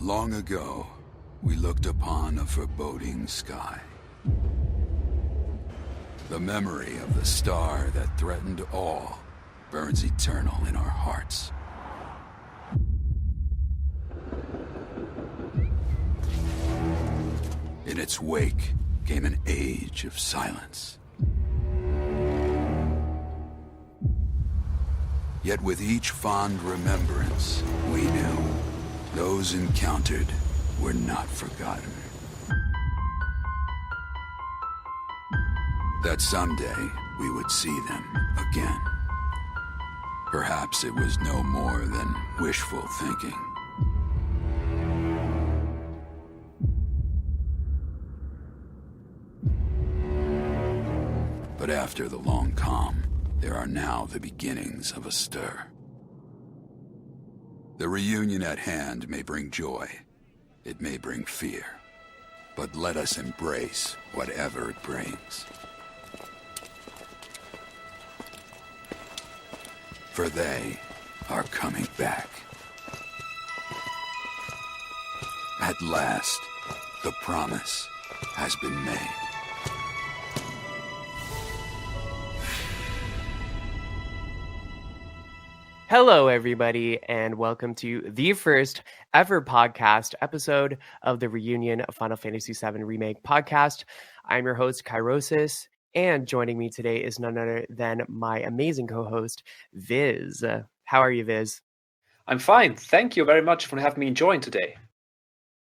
Long ago, we looked upon a foreboding sky. The memory of the star that threatened all burns eternal in our hearts. In its wake came an age of silence. Yet with each fond remembrance, we knew those encountered were not forgotten. That someday we would see them again. Perhaps it was no more than wishful thinking. But after the long calm, there are now the beginnings of a stir. The reunion at hand may bring joy, it may bring fear, but let us embrace whatever it brings. For they are coming back. At last, the promise has been made. Hello, everybody, and welcome to the first ever podcast episode of the Reunion of Final Fantasy VII Remake podcast. I'm your host, Kyrosis, and joining me today is none other than my amazing co-host, Vyzz. How are you, Vyzz? I'm fine. Thank you very much for having me join today.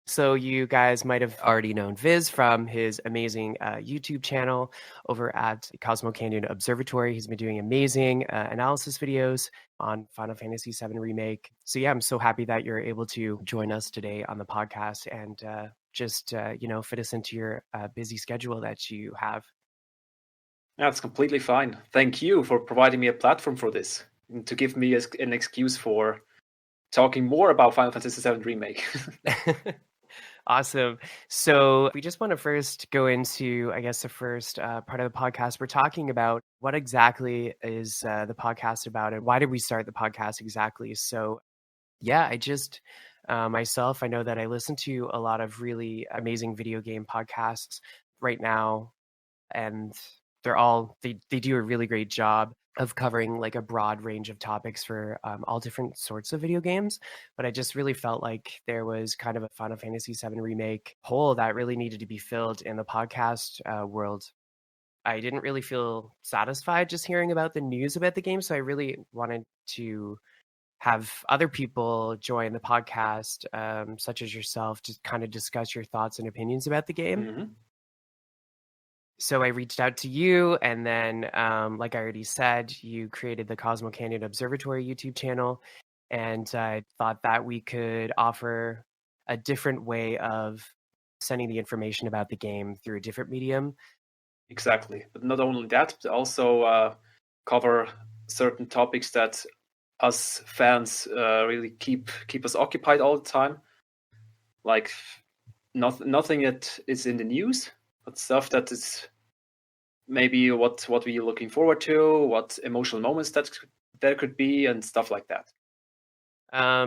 So you guys might have already known Vyzz from his amazing YouTube channel over at Cosmo Observatory. He's been doing amazing analysis videos on Final Fantasy VII Remake. So yeah, I'm so happy that you're able to join us today on the podcast and just fit us into your busy schedule that you have. That's completely fine. Thank you for providing me a platform for this and to give me an excuse for talking more about Final Fantasy VII Remake. Awesome. So we just want to first go into, I guess, the first part of the podcast. We're talking about what exactly is the podcast about and why did we start the podcast exactly? So yeah, I just myself, I know that I listen to a lot of really amazing video game podcasts right now, and they do a really great job of covering like a broad range of topics for all different sorts of video games. But I just really felt like there was kind of a Final Fantasy VII Remake hole that really needed to be filled in the podcast world. I didn't really feel satisfied just hearing about the news about the game, so I really wanted to have other people join the podcast, such as yourself, to kind of discuss your thoughts and opinions about the game. Mm-hmm. So I reached out to you, and then, like I already said, you created the Cosmo Observatory YouTube channel, and I thought that we could offer a different way of sending the information about the game through a different medium. Exactly. But not only that, but also cover certain topics that us fans really keep us occupied all the time. Like nothing that is in the news, but stuff that is maybe what we're looking forward to, what emotional moments that there could be, and stuff like that.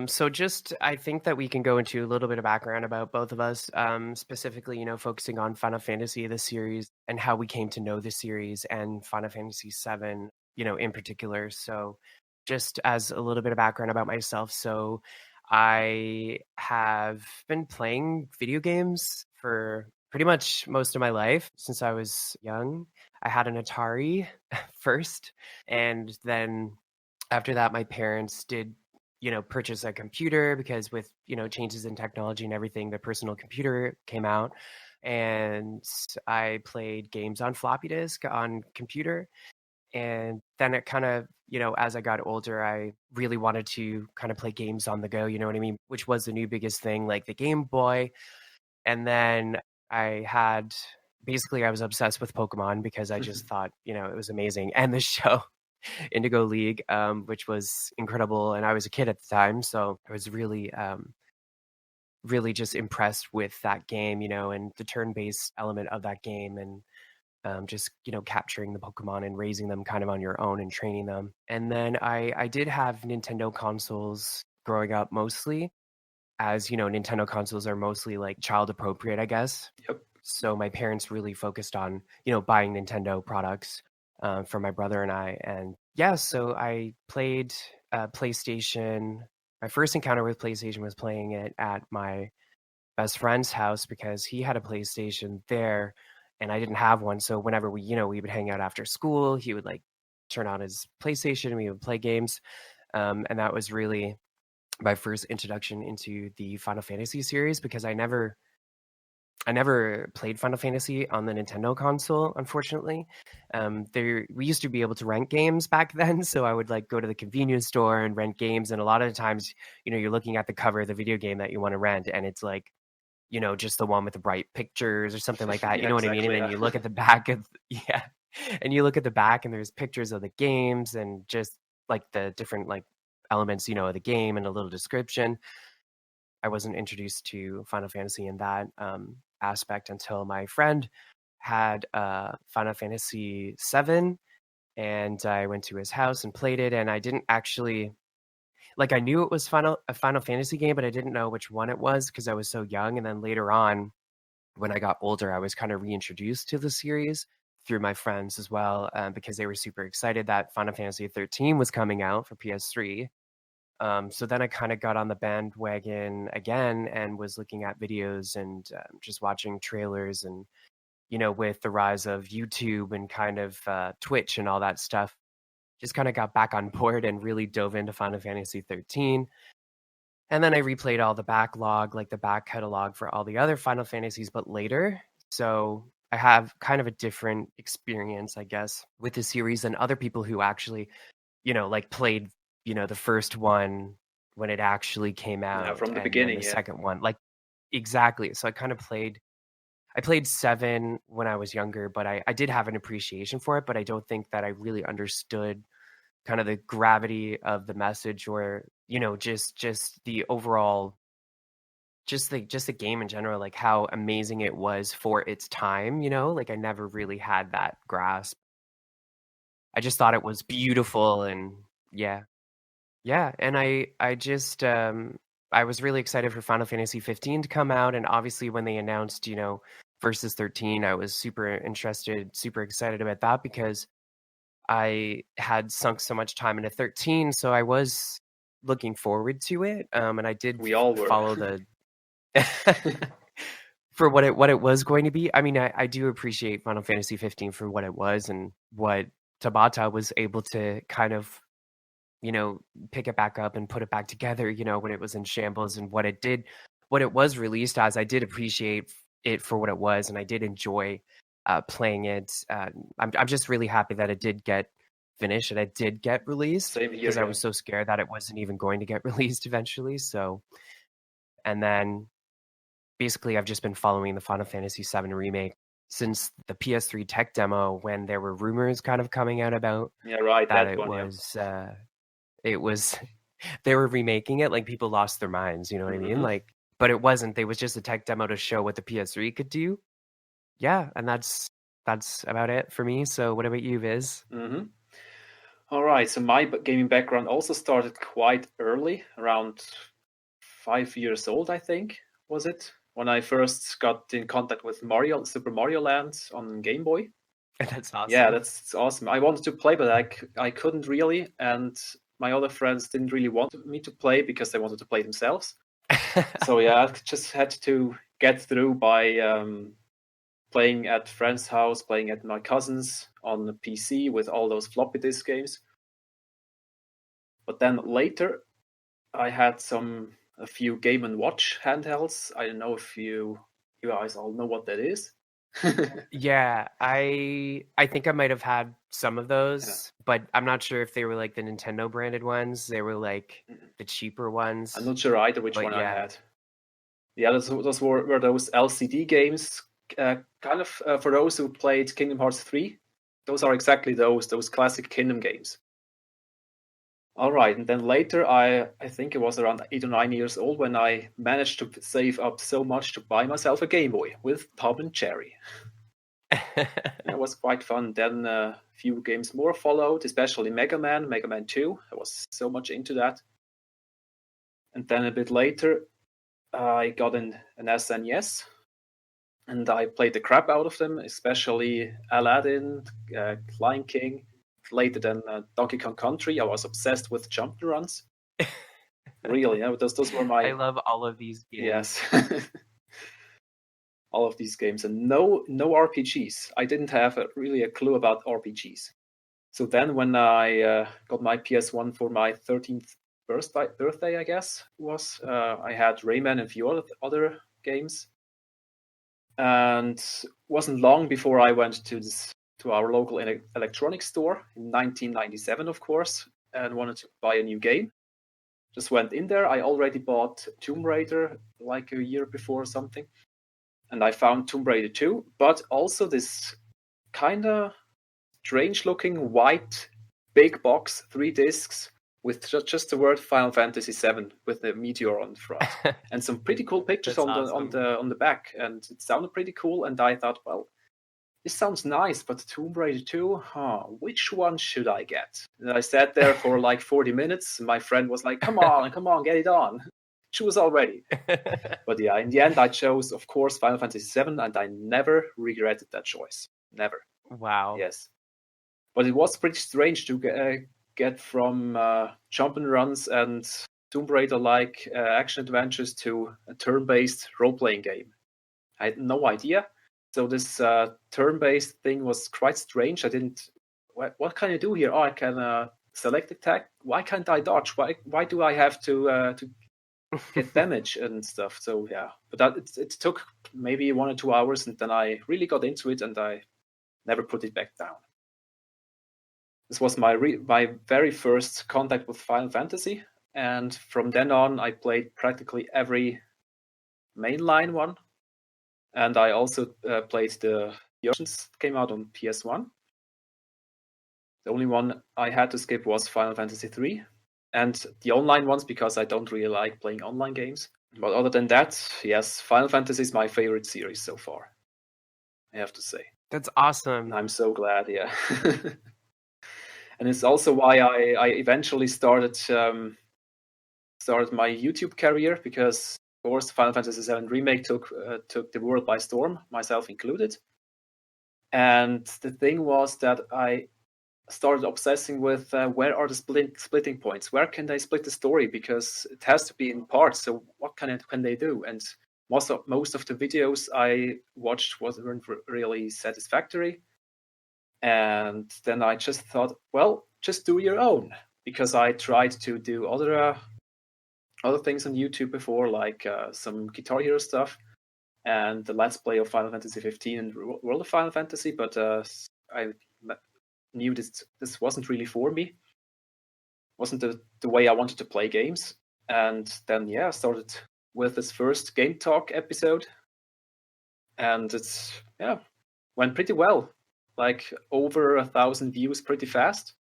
So just, I think that we can go into a little bit of background about both of us, specifically, focusing on Final Fantasy, the series, and how we came to know the series and Final Fantasy VII, in particular. So just as a little bit of background about myself. So I have been playing video games for pretty much most of my life since I was young. I had an Atari first, and then after that, my parents did, purchase a computer because with, changes in technology and everything, the personal computer came out, and I played games on floppy disk on computer. And then it kind of, as I got older, I really wanted to kind of play games on the go, you know what I mean? Which was the new biggest thing, like the Game Boy. And then I was obsessed with Pokemon because I just thought, it was amazing. And the show Indigo League, which was incredible. And I was a kid at the time, so I was really, really just impressed with that game, and the turn-based element of that game, and just capturing the Pokemon and raising them kind of on your own and training them. And then I did have Nintendo consoles growing up mostly. as Nintendo consoles are mostly like child appropriate, I guess. Yep. So my parents really focused on buying Nintendo products for my brother and I. And yeah, so I played PlayStation. My first encounter with PlayStation was playing it at my best friend's house because he had a PlayStation there and I didn't have one. So whenever we would hang out after school, he would like turn on his PlayStation and we would play games. And that was really my first introduction into the Final Fantasy series because I never played Final Fantasy on the Nintendo console, unfortunately. We used to be able to rent games back then, so I would like go to the convenience store and rent games. And a lot of the times, you're looking at the cover of the video game that you want to rent, and it's like, just the one with the bright pictures or something like that. You know what I mean? And then you look at the back of and you look at the back, and there's pictures of the games and just like the different like elements, of the game and a little description. I wasn't introduced to Final Fantasy in that aspect until my friend had Final Fantasy VII, and I went to his house and played it. And I didn't actually I knew it was a Final Fantasy game, but I didn't know which one it was because I was so young. And then later on, when I got older, I was kind of reintroduced to the series through my friends as well, because they were super excited that Final Fantasy 13 was coming out for PS3. So then I kind of got on the bandwagon again and was looking at videos and just watching trailers. And, with the rise of YouTube and kind of Twitch and all that stuff, just kind of got back on board and really dove into Final Fantasy 13. And then I replayed all the backlog, like the back catalog for all the other Final Fantasies, but later. So I have kind of a different experience, I guess, with the series than other people who actually, played the first one when it actually came out from the and beginning, then the second one, like exactly. So I played 7 when I was younger, but I did have an appreciation for it, but I don't think that I really understood kind of the gravity of the message or just the overall just the game in general, like how amazing it was for its time. I never really had that grasp. I just thought it was beautiful. And yeah. And I just I was really excited for Final Fantasy 15 to come out, and obviously when they announced Versus 13, I was super interested, super excited about that because I had sunk so much time into 13, so I was looking forward to it. And I did We all were. follow the for what it was going to be. I mean, I do appreciate Final Fantasy 15 for what it was and what Tabata was able to kind of pick it back up and put it back together, when it was in shambles, and what it was released as. I did appreciate it for what it was, and I did enjoy playing it. I'm just really happy that it did get finished and it did get released, because I was so scared that it wasn't even going to get released eventually. So, and then basically I've just been following the Final Fantasy VII Remake since the PS3 tech demo, when there were rumors kind of coming out about that it was they were remaking it. Like, people lost their minds, you know what I mean? Like, but it wasn't. It was just a tech demo to show what the PS3 could do. Yeah, and that's about it for me. So what about you, Viz? All right, so my gaming background also started quite early, around 5 years old, I think, was it? When I first got in contact with Super Mario Land on Game Boy. That's awesome. Yeah, that's awesome. I wanted to play, but I couldn't really, and my other friends didn't really want me to play because they wanted to play themselves. So yeah, I just had to get through by playing at friends' house, playing at my cousins on the PC with all those floppy disk games. But then later, I had a few Game & Watch handhelds. I don't know if you guys all know what that is. Yeah, I think I might have had some of those, but I'm not sure if they were like the Nintendo branded ones. They were like the cheaper ones. I'm not sure either which one I had. Yeah, those were those LCD games, kind of for those who played Kingdom Hearts 3. Those are exactly those classic Kingdom games. All right, and then later, I think it was around 8 or 9 years old when I managed to save up so much to buy myself a Game Boy with Tom and Jerry. It was quite fun. Then a few games more followed, especially Mega Man 2. I was so much into that. And then a bit later, I got an SNES, and I played the crap out of them, especially Aladdin, Lion King, later than Donkey Kong Country. I was obsessed with jump and runs. Really, those were my... I love all of these games. Yes. All of these games, and no RPGs. I didn't have really a clue about RPGs. So then when I got my PS1 for my 13th birthday, I guess, I had Rayman and a few other games. And wasn't long before I went to our local electronics store in 1997, of course, and wanted to buy a new game. Just went in there. I already bought Tomb Raider like a year before or something. And I found Tomb Raider 2, but also this kind of strange-looking white big box, 3 discs, with just the word Final Fantasy VII with the meteor on the front, and some pretty cool pictures on the back, and it sounded pretty cool. And I thought, well, this sounds nice, but Tomb Raider 2, which one should I get? And I sat there for like 40 minutes. My friend was like, come on, get it on. Choose already. But yeah, in the end, I chose, of course, Final Fantasy VII, and I never regretted that choice. Never. Wow. Yes. But it was pretty strange to get from jump and runs and Tomb Raider-like action adventures to a turn-based role-playing game. I had no idea. So this turn-based thing was quite strange. I didn't... What can I do here? Oh, I can select attack. Why can't I dodge? Why do I have to get damage and stuff? So yeah, but it took maybe 1 or 2 hours, and then I really got into it, and I never put it back down. This was my very first contact with Final Fantasy, and from then on I played practically every mainline one, and I also played the versions that came out on PS1. The only one I had to skip was Final Fantasy III, and the online ones, because I don't really like playing online games. But other than that, yes, Final Fantasy is my favorite series so far, I have to say. That's awesome. I'm so glad, yeah. And it's also why I eventually started my YouTube career, because, of course, Final Fantasy VII Remake took the world by storm, myself included. And the thing was that I started obsessing with where are the splitting points? Where can they split the story? Because it has to be in parts. So what can they do? And most of the videos I watched weren't really satisfactory. And then I just thought, well, just do your own, because I tried to do other things on YouTube before, like some Guitar Hero stuff and the Let's Play of Final Fantasy 15 and World of Final Fantasy, but I knew this wasn't really for me. Wasn't the way I wanted to play games. And then I started with this first Game Talk episode, and it's went pretty well. Like over 1,000 views pretty fast.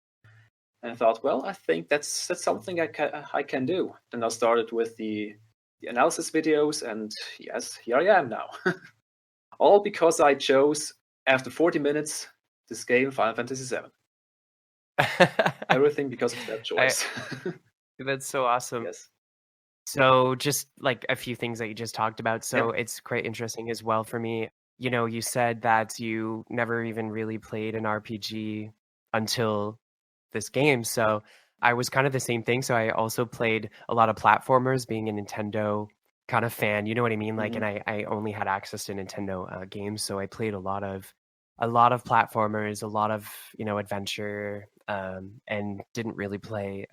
And I thought, well, I think that's something I can do. Then I started with the analysis videos, and yes, here I am now. All because I chose, after 40 minutes, this game, Final Fantasy VII. Everything because of that choice. That's so awesome. Yes. So just like a few things that you just talked about. So it's quite interesting as well for me. You know, you said that you never even really played an RPG until this game. So I was kind of the same thing. So I also played a lot of platformers, being a Nintendo kind of fan. You know what I mean? Like, and I only had access to Nintendo games. So I played a lot of platformers, a lot of, adventure, and didn't really play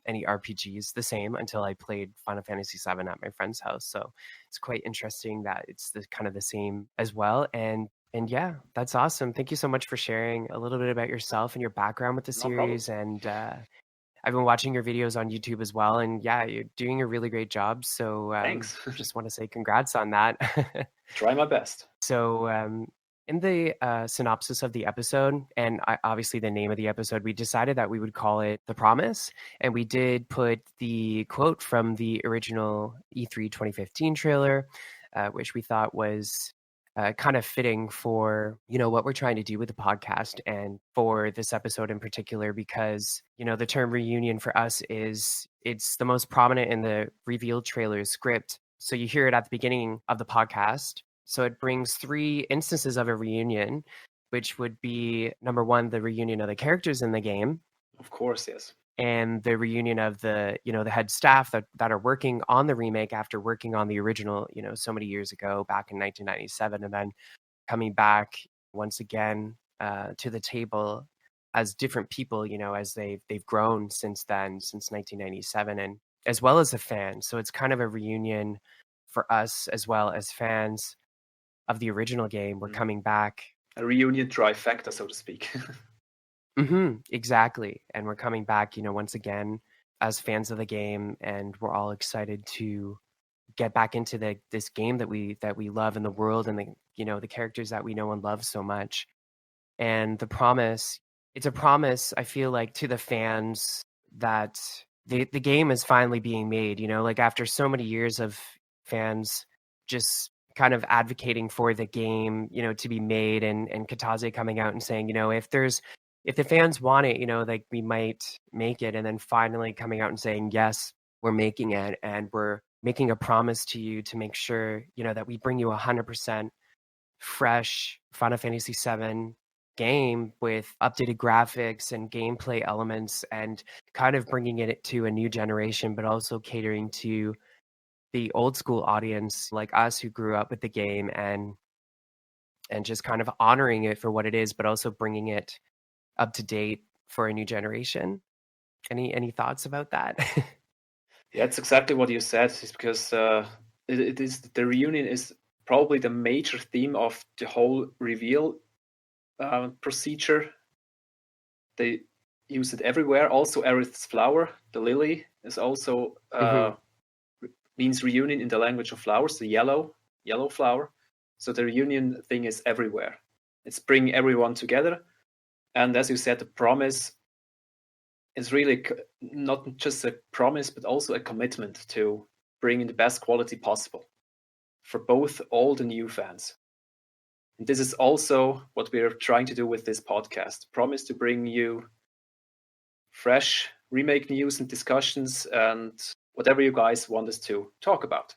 any RPGs the same until I played Final Fantasy VII at my friend's house. So it's quite interesting that it's kind of the same as well. And yeah, that's awesome. Thank you so much for sharing a little bit about yourself and your background with the series. And I've been watching your videos on YouTube as well. And yeah, you're doing a really great job. So thanks. Just want to say congrats on that. Try my best. So in the synopsis of the episode, and obviously the name of the episode, we decided that we would call it The Promise. And we did put the quote from the original E3 2015 trailer, which we thought was kind of fitting for, what we're trying to do with the podcast, and for this episode in particular, because, the term reunion for us it's the most prominent in the revealed trailer's script. So you hear it at the beginning of the podcast. So it brings 3 instances of a reunion, which would be number 1, the reunion of the characters in the game, Of course, yes. and the reunion of the the head staff that are working on the remake after working on the original so many years ago, back in 1997, and then coming back once again to the table as different people, as they've grown since then, since 1997, and as well as the fans. So it's kind of a reunion for us as well as fans of the original game. We're coming back. A reunion trifecta, so to speak. Exactly. And we're coming back, once again as fans of the game, and we're all excited to get back into this game that we love, in the world, and the characters that we know and love so much. And it's a promise, I feel like, to the fans that the game is finally being made, like after so many years of fans just kind of advocating for the game, to be made, and Katase coming out and saying, if the fans want it, like, we might make it, and then finally coming out and saying, yes, we're making it, and we're making a promise to you to make sure, that we bring you 100% fresh Final Fantasy VII game with updated graphics and gameplay elements, and kind of bringing it to a new generation, but also catering to the old school audience like us who grew up with the game, and just kind of honoring it for what it is, but also bringing it up to date for a new generation. Any thoughts about that? Yeah, it's exactly what you said. It's because it is, the reunion is probably the major theme of the whole reveal procedure. They use it everywhere. Also, Aerith's flower, the lily, is also means reunion in the language of flowers, the yellow flower. So the reunion thing is everywhere. It's bringing everyone together. And as you said, the promise is really not just a promise, but also a commitment to bring in the best quality possible for both old and new fans. And this is also what we're trying to do with this podcast. Promise to bring you fresh remake news and discussions and whatever you guys want us to talk about.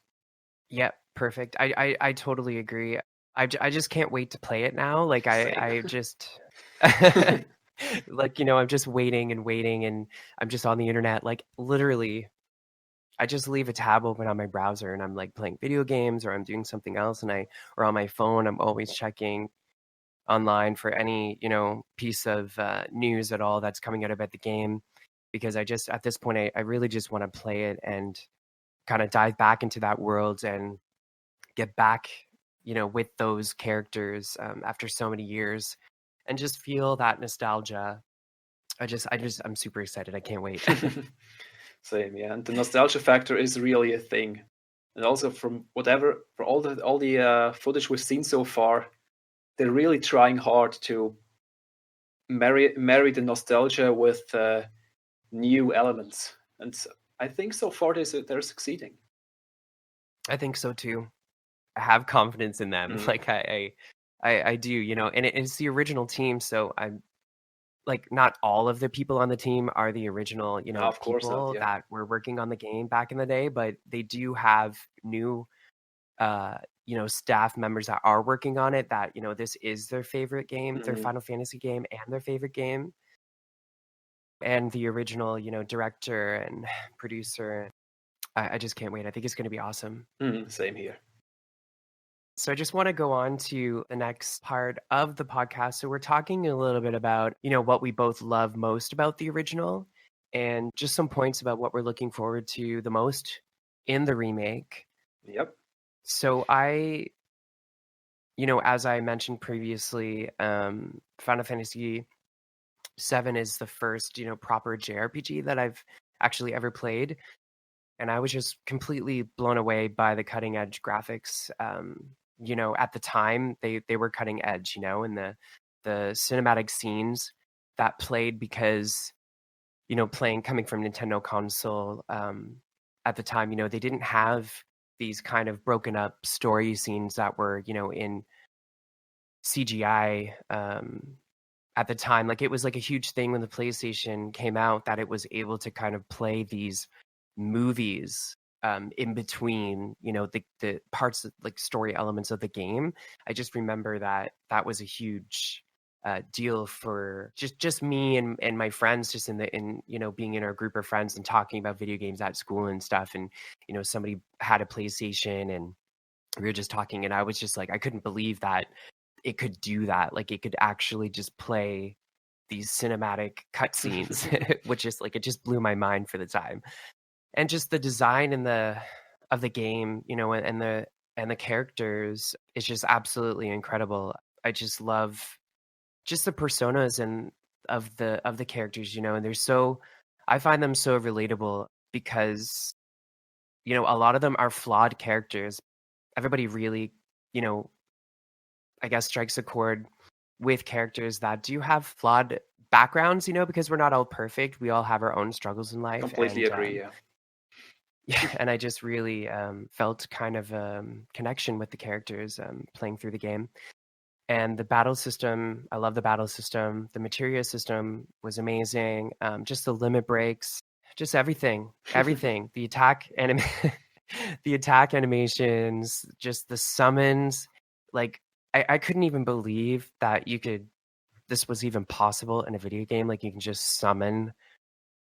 Yeah, perfect. I totally agree. I just can't wait to play it now. Like, I just like, I'm just waiting, and I'm just on the internet, like, literally I just leave a tab open on my browser, and I'm like playing video games, or I'm doing something else, or on my phone, I'm always checking online for any, piece of news at all that's coming out about the game, because I just, at this point, I really just want to play it and kind of dive back into that world and get back, with those characters after so many years, and just feel that nostalgia. I'm super excited. I can't wait. Same, yeah. And the nostalgia factor is really a thing. And also for all the footage we've seen so far, they're really trying hard to marry the nostalgia with new elements. And I think so far they're succeeding. I think so too. I have confidence in them. Like, I do, and it's the original team, so I'm like, not all of the people on the team are the original, of course people not, yeah. that were working on the game back in the day, but they do have new staff members that are working on it, that this is their favorite game, their Final Fantasy game, and their favorite game. And the original, director and producer. I just can't wait. I think it's going to be awesome. Same here. So I just want to go on to the next part of the podcast. So we're talking a little bit about, what we both love most about the original, and just some points about what we're looking forward to the most in the remake. Yep. So as I mentioned previously, Final Fantasy VII is the first, proper JRPG that I've actually ever played. And I was just completely blown away by the cutting edge graphics. At the time they were cutting edge, and the cinematic scenes that played, because, coming from Nintendo console, at the time, they didn't have these kind of broken up story scenes that were, in CGI, at the time. Like, it was like a huge thing when the PlayStation came out, that it was able to kind of play these movies in between, the parts like story elements of the game. I just remember that was a huge deal for just me and my friends, just in being in our group of friends and talking about video games at school and stuff. And somebody had a PlayStation and we were just talking, and I was just like, I couldn't believe that it could do that. Like, it could actually just play these cinematic cutscenes, which is like, it just blew my mind for the time. And just the design of the game, and the characters is just absolutely incredible. I just love just the personas and of the characters, and I find them so relatable because a lot of them are flawed characters. Everybody really, I guess, strikes a chord with characters that do have flawed backgrounds, because we're not all perfect. We all have our own struggles in life. Completely agree, yeah. Yeah, and I just really felt kind of connection with the characters playing through the game. And the battle system, I love the battle system. The materia system was amazing. Just the limit breaks, just everything. The attack the attack animations, just the summons. Like, I couldn't even believe that this was even possible in a video game. Like, you can just summon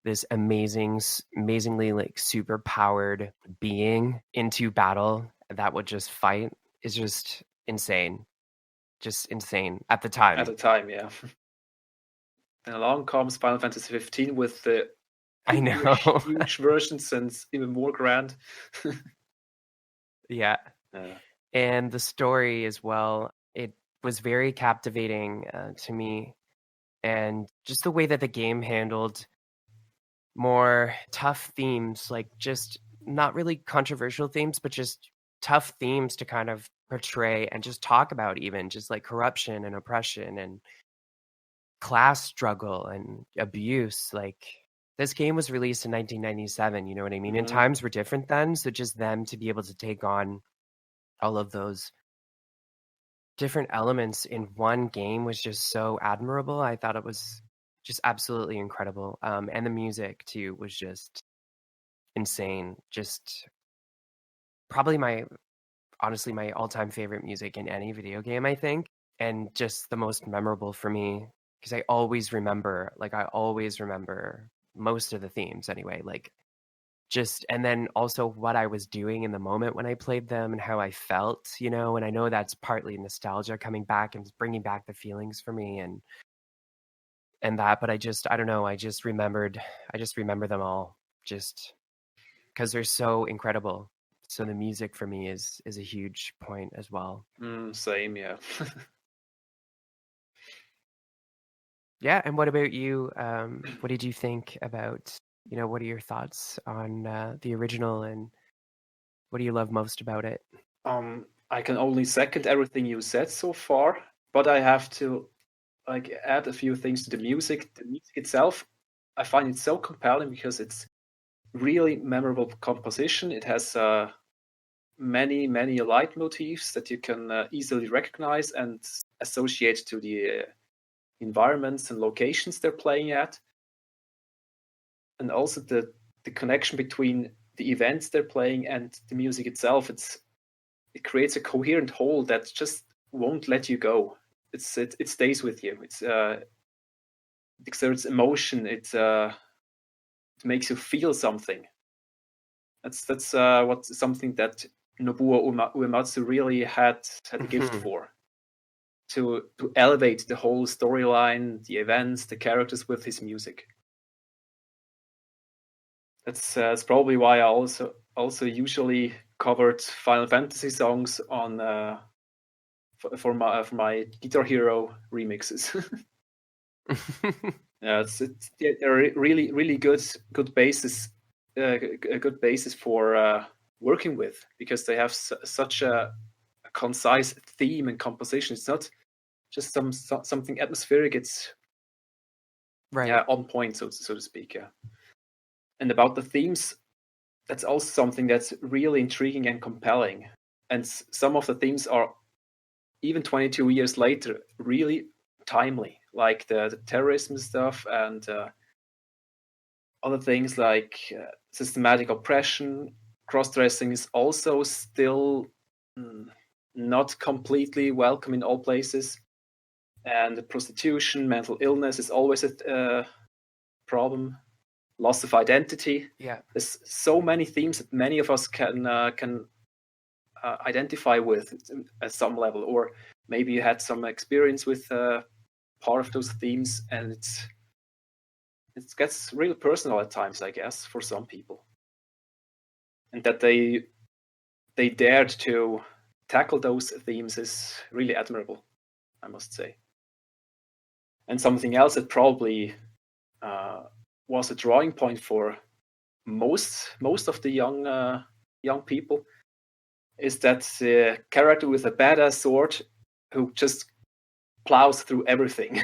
this amazingly like super powered being into battle that would just fight. Is just insane. Just insane at the time. At the time, yeah. And along comes Final Fantasy 15 with the I know huge versions and even more grand. Yeah. And the story as well, it was very captivating to me. And just the way that the game handled more tough themes, like just not really controversial themes, but just tough themes to kind of portray and just talk about, even just like corruption and oppression and class struggle and abuse. Like, this game was released in 1997, you know what I mean? And times were different then, so just them to be able to take on all of those different elements in one game was just so admirable. I thought it was just absolutely incredible. And the music too was just insane. Just probably honestly my all-time favorite music in any video game, I think, and just the most memorable for me because I always remember most of the themes anyway, like just, and then also what I was doing in the moment when I played them and how I felt, and I know that's partly nostalgia coming back and bringing back the feelings for me and that, but I don't know, I just remember them all just because they're so incredible. So the music for me is a huge point as well. Same, yeah. Yeah, and what about you? What did you think about, what are your thoughts on the original and what do you love most about it? I can only second everything you said so far, but I have to add a few things to the music. The music itself, I find it so compelling because it's really memorable composition. It has many leitmotifs that you can easily recognize and associate to the environments and locations they're playing at, and also the connection between the events they're playing and the music itself. It creates a coherent whole that just won't let you go. It stays with you. It exerts emotion. It makes you feel something. That's something that Nobuo Uematsu really had a gift for. To elevate the whole storyline, the events, the characters with his music. That's probably why I also usually covered Final Fantasy songs on for my Guitar Hero remixes. Yeah, they're really good basis, a good basis for working with, because they have such a concise theme and composition. It's not just something atmospheric. It's right, on point, so to speak. Yeah. And about the themes, that's also something that's really intriguing and compelling. And some of the themes are, even 22 years later, really timely, like the terrorism stuff and other things like systematic oppression, cross-dressing is also still not completely welcome in all places, and prostitution, mental illness is always a problem. Loss of identity. Yeah. There's so many themes that many of us can identify with at some level, or maybe you had some experience with part of those themes, and it gets real personal at times, I guess, for some people. And that they dared to tackle those themes is really admirable, I must say. And something else that probably was a drawing point for most of the young people is that the character with a badass sword who just plows through everything.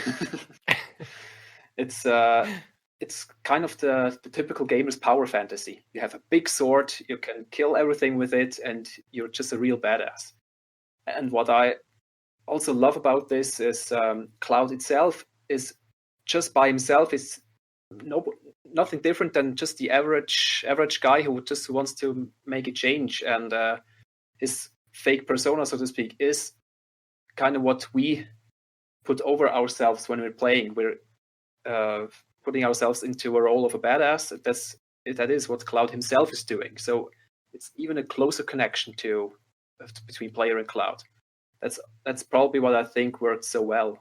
It's kind of the typical gamer's power fantasy. You have a big sword, you can kill everything with it, and you're just a real badass. And what I also love about this is Cloud itself is just by himself is nothing different than just the average guy who just wants to make a change, and his fake persona, so to speak, is kind of what we put over ourselves when we're playing. We're putting ourselves into a role of a badass. That is what Cloud himself is doing. So it's even a closer connection between player and Cloud. That's probably what I think worked so well.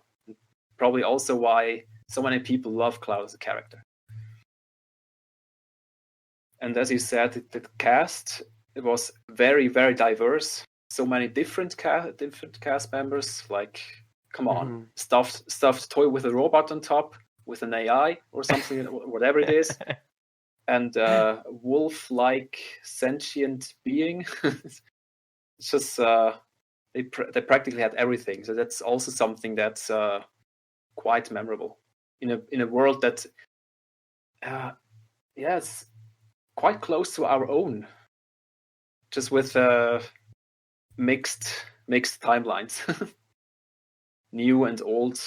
Probably also why so many people love Cloud as a character. And as you said, the cast, it was very, very diverse. So many different cast members. Like, come on, stuffed toy with a robot on top, with an AI or something, whatever it is, and wolf-like sentient being. It's just they practically had everything. So that's also something that's quite memorable in a world that, it's quite close to our own, just with mixed timelines, new and old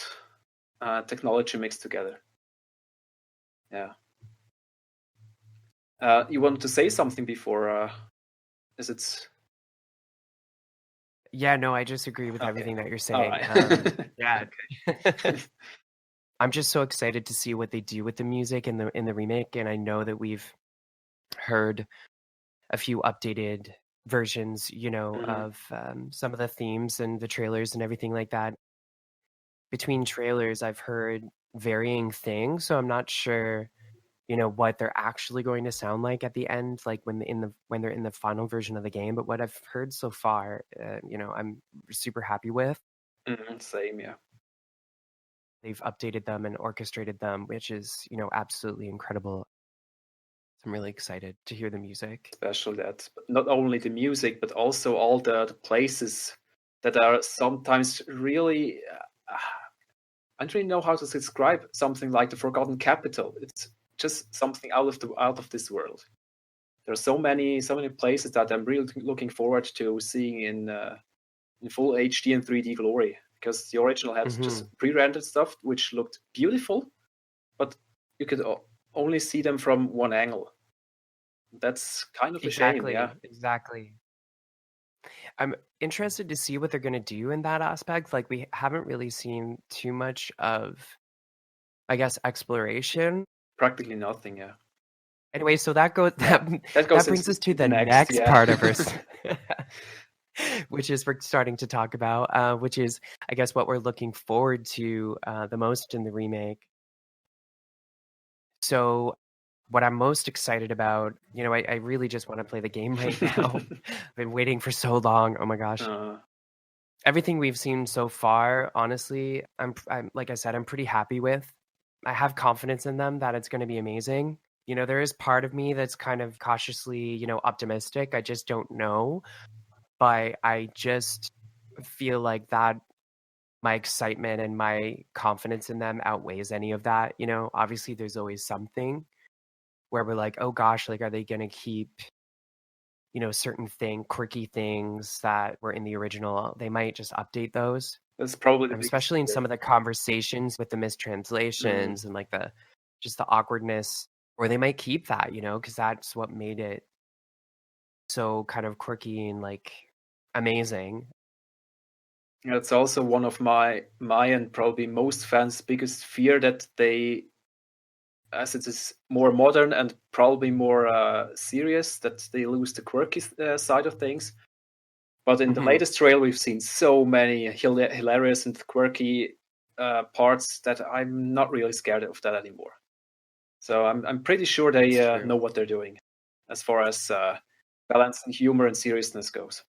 technology mixed together. Yeah. You wanted to say something before? Is it? Yeah, no, I just agree with everything that you're saying. Right. Yeah. I'm just so excited to see what they do with the music in the remake, and I know that we've heard a few updated versions, of some of the themes and the trailers and everything like that. Between trailers, I've heard varying things, so I'm not sure, what they're actually going to sound like at the end, like when they're in the final version of the game. But what I've heard so far, I'm super happy with. Same, yeah. They've updated them and orchestrated them, which is, absolutely incredible. I'm really excited to hear the music. Especially that, but not only the music, but also all the places that are sometimes really. I don't really know how to describe something like the Forgotten Capital. It's just something out of this world. There are so many places that I'm really looking forward to seeing in full HD and 3D glory, because the original had just pre-rendered stuff which looked beautiful, but you could only see them from one angle. That's kind of a shame. Yeah, exactly. I'm interested to see what they're going to do in that aspect. Like, we haven't really seen too much of, I guess, exploration. Practically nothing. Yeah. Anyway, so that brings us to the next part of our which is we're starting to talk about, which is, I guess, what we're looking forward to the most in the remake. So what I'm most excited about, I really just want to play the game right now. I've been waiting for so long. Oh my gosh. Everything we've seen so far, honestly, I'm like I said, I'm pretty happy with. I have confidence in them that it's going to be amazing. There is part of me that's kind of cautiously, optimistic. I just don't know. But I just feel like that my excitement and my confidence in them outweighs any of that. Obviously there's always something where we're like, oh gosh, like, are they going to keep, certain quirky things that were in the original? They might just update those. That's probably especially in some of the conversations with the mistranslations and like the awkwardness, or they might keep that, because that's what made it so kind of quirky and like amazing. Yeah, it's also one of my and probably most fans' biggest fear, that they, as it is more modern and probably more serious, that they lose the quirky side of things. But in the latest trailer, we've seen so many hilarious and quirky parts that I'm not really scared of that anymore. So I'm pretty sure they know what they're doing as far as balancing humor and seriousness goes.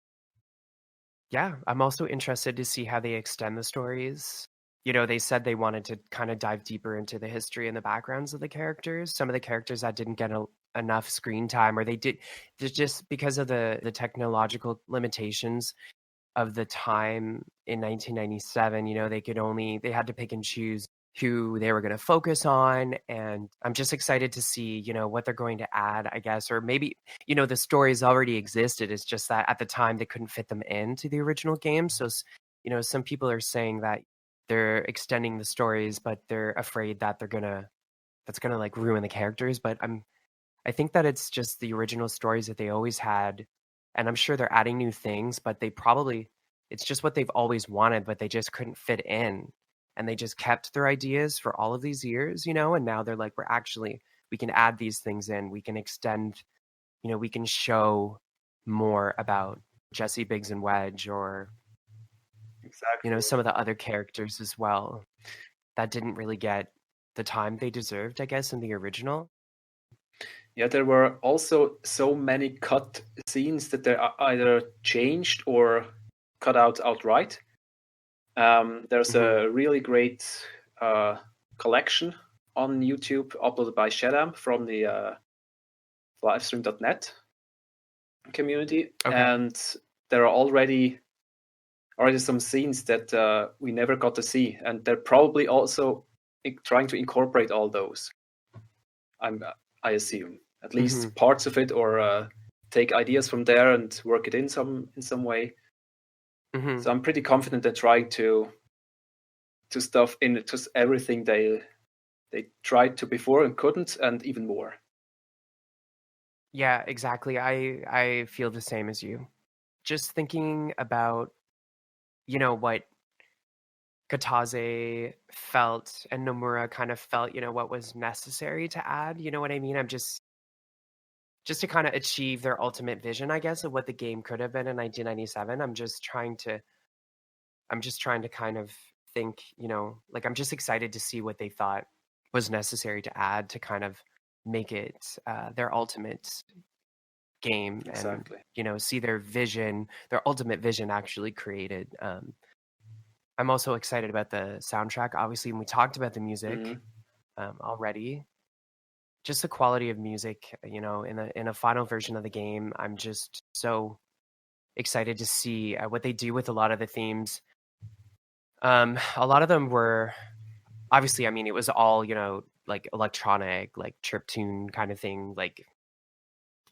Yeah, I'm also interested to see how they extend the stories. You know, they said they wanted to kind of dive deeper into the history and the backgrounds of the characters. Some of the characters that didn't get enough screen time, or they did just because of the technological limitations of the time in 1997. You know, they had to pick and choose who they were going to focus on, and I'm just excited to see, you know, what they're going to add, I guess, or maybe, you know, the stories already existed. It's just that at the time they couldn't fit them into the original game. So, you know, some people are saying that they're extending the stories, but they're afraid that that's gonna like ruin the characters. But I think that it's just the original stories that they always had, and I'm sure they're adding new things, but it's just what they've always wanted, but they just couldn't fit in. And they just kept their ideas for all of these years, you know, and now they're like, we can add these things in, we can extend, you know, we can show more about Jesse, Biggs, and Wedge, or, Exactly. you know, some of the other characters as well that didn't really get the time they deserved, I guess, in the original. Yeah, there were also so many cut scenes that they either changed or cut out outright. There's a really great collection on YouTube uploaded by Shedam from the livestream.net community, and there are already some scenes that we never got to see, and they're probably also trying to incorporate all those. I assume at least parts of it, or take ideas from there and work it in some way. So I'm pretty confident they're trying to stuff in just everything they tried to before and couldn't, and even more. Yeah, exactly. I feel the same as you. Just thinking about, you know, what Katase felt and Nomura kind of felt, you know, what was necessary to add, you know what I mean? I'm just to kind of achieve their ultimate vision, I guess, of what the game could have been in 1997. I'm just trying to kind of think, you know, like I'm just excited to see what they thought was necessary to add to kind of make it their ultimate game. Exactly. And, you know, see their ultimate vision actually created. I'm also excited about the soundtrack, obviously, and we talked about the music already. Just the quality of music, you know, in a final version of the game. I'm just so excited to see what they do with a lot of the themes. A lot of them were obviously, I mean, it was all, you know, like electronic, like chiptune kind of thing, like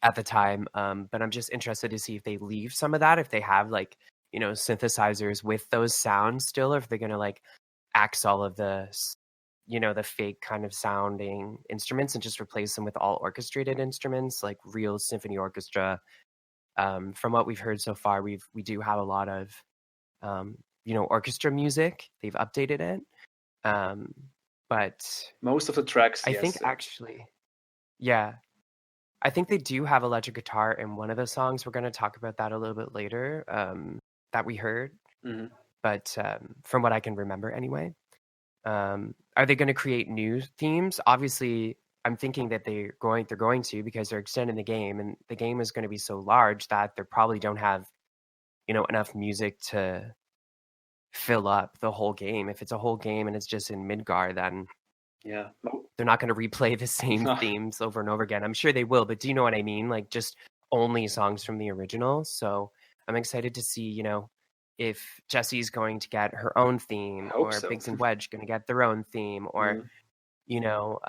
at the time. But I'm just interested to see if they leave some of that, if they have like, you know, synthesizers with those sounds still, or if they're going to like axe all of the, you know, the fake kind of sounding instruments and just replace them with all orchestrated instruments, like real symphony orchestra. From what we've heard so far, we do have a lot of, you know, orchestra music. They've updated it. But most of the tracks, I think actually, yeah, I think they do have electric guitar in one of the songs. We're going to talk about that a little bit later, that we heard. But from what I can remember anyway, are they going to create new themes? Obviously, I'm thinking that they're going to, because they're extending the game, and the game is going to be so large that they probably don't have, you know, enough music to fill up the whole game. If it's a whole game and it's just in Midgar, then yeah, they're not going to replay the same themes over and over again. I'm sure they will, but do you know what I mean? Like just only songs from the original. So I'm excited to see, you know, if Jessie's going to get her own theme, or Biggs and Wedge going to get their own theme, or you know,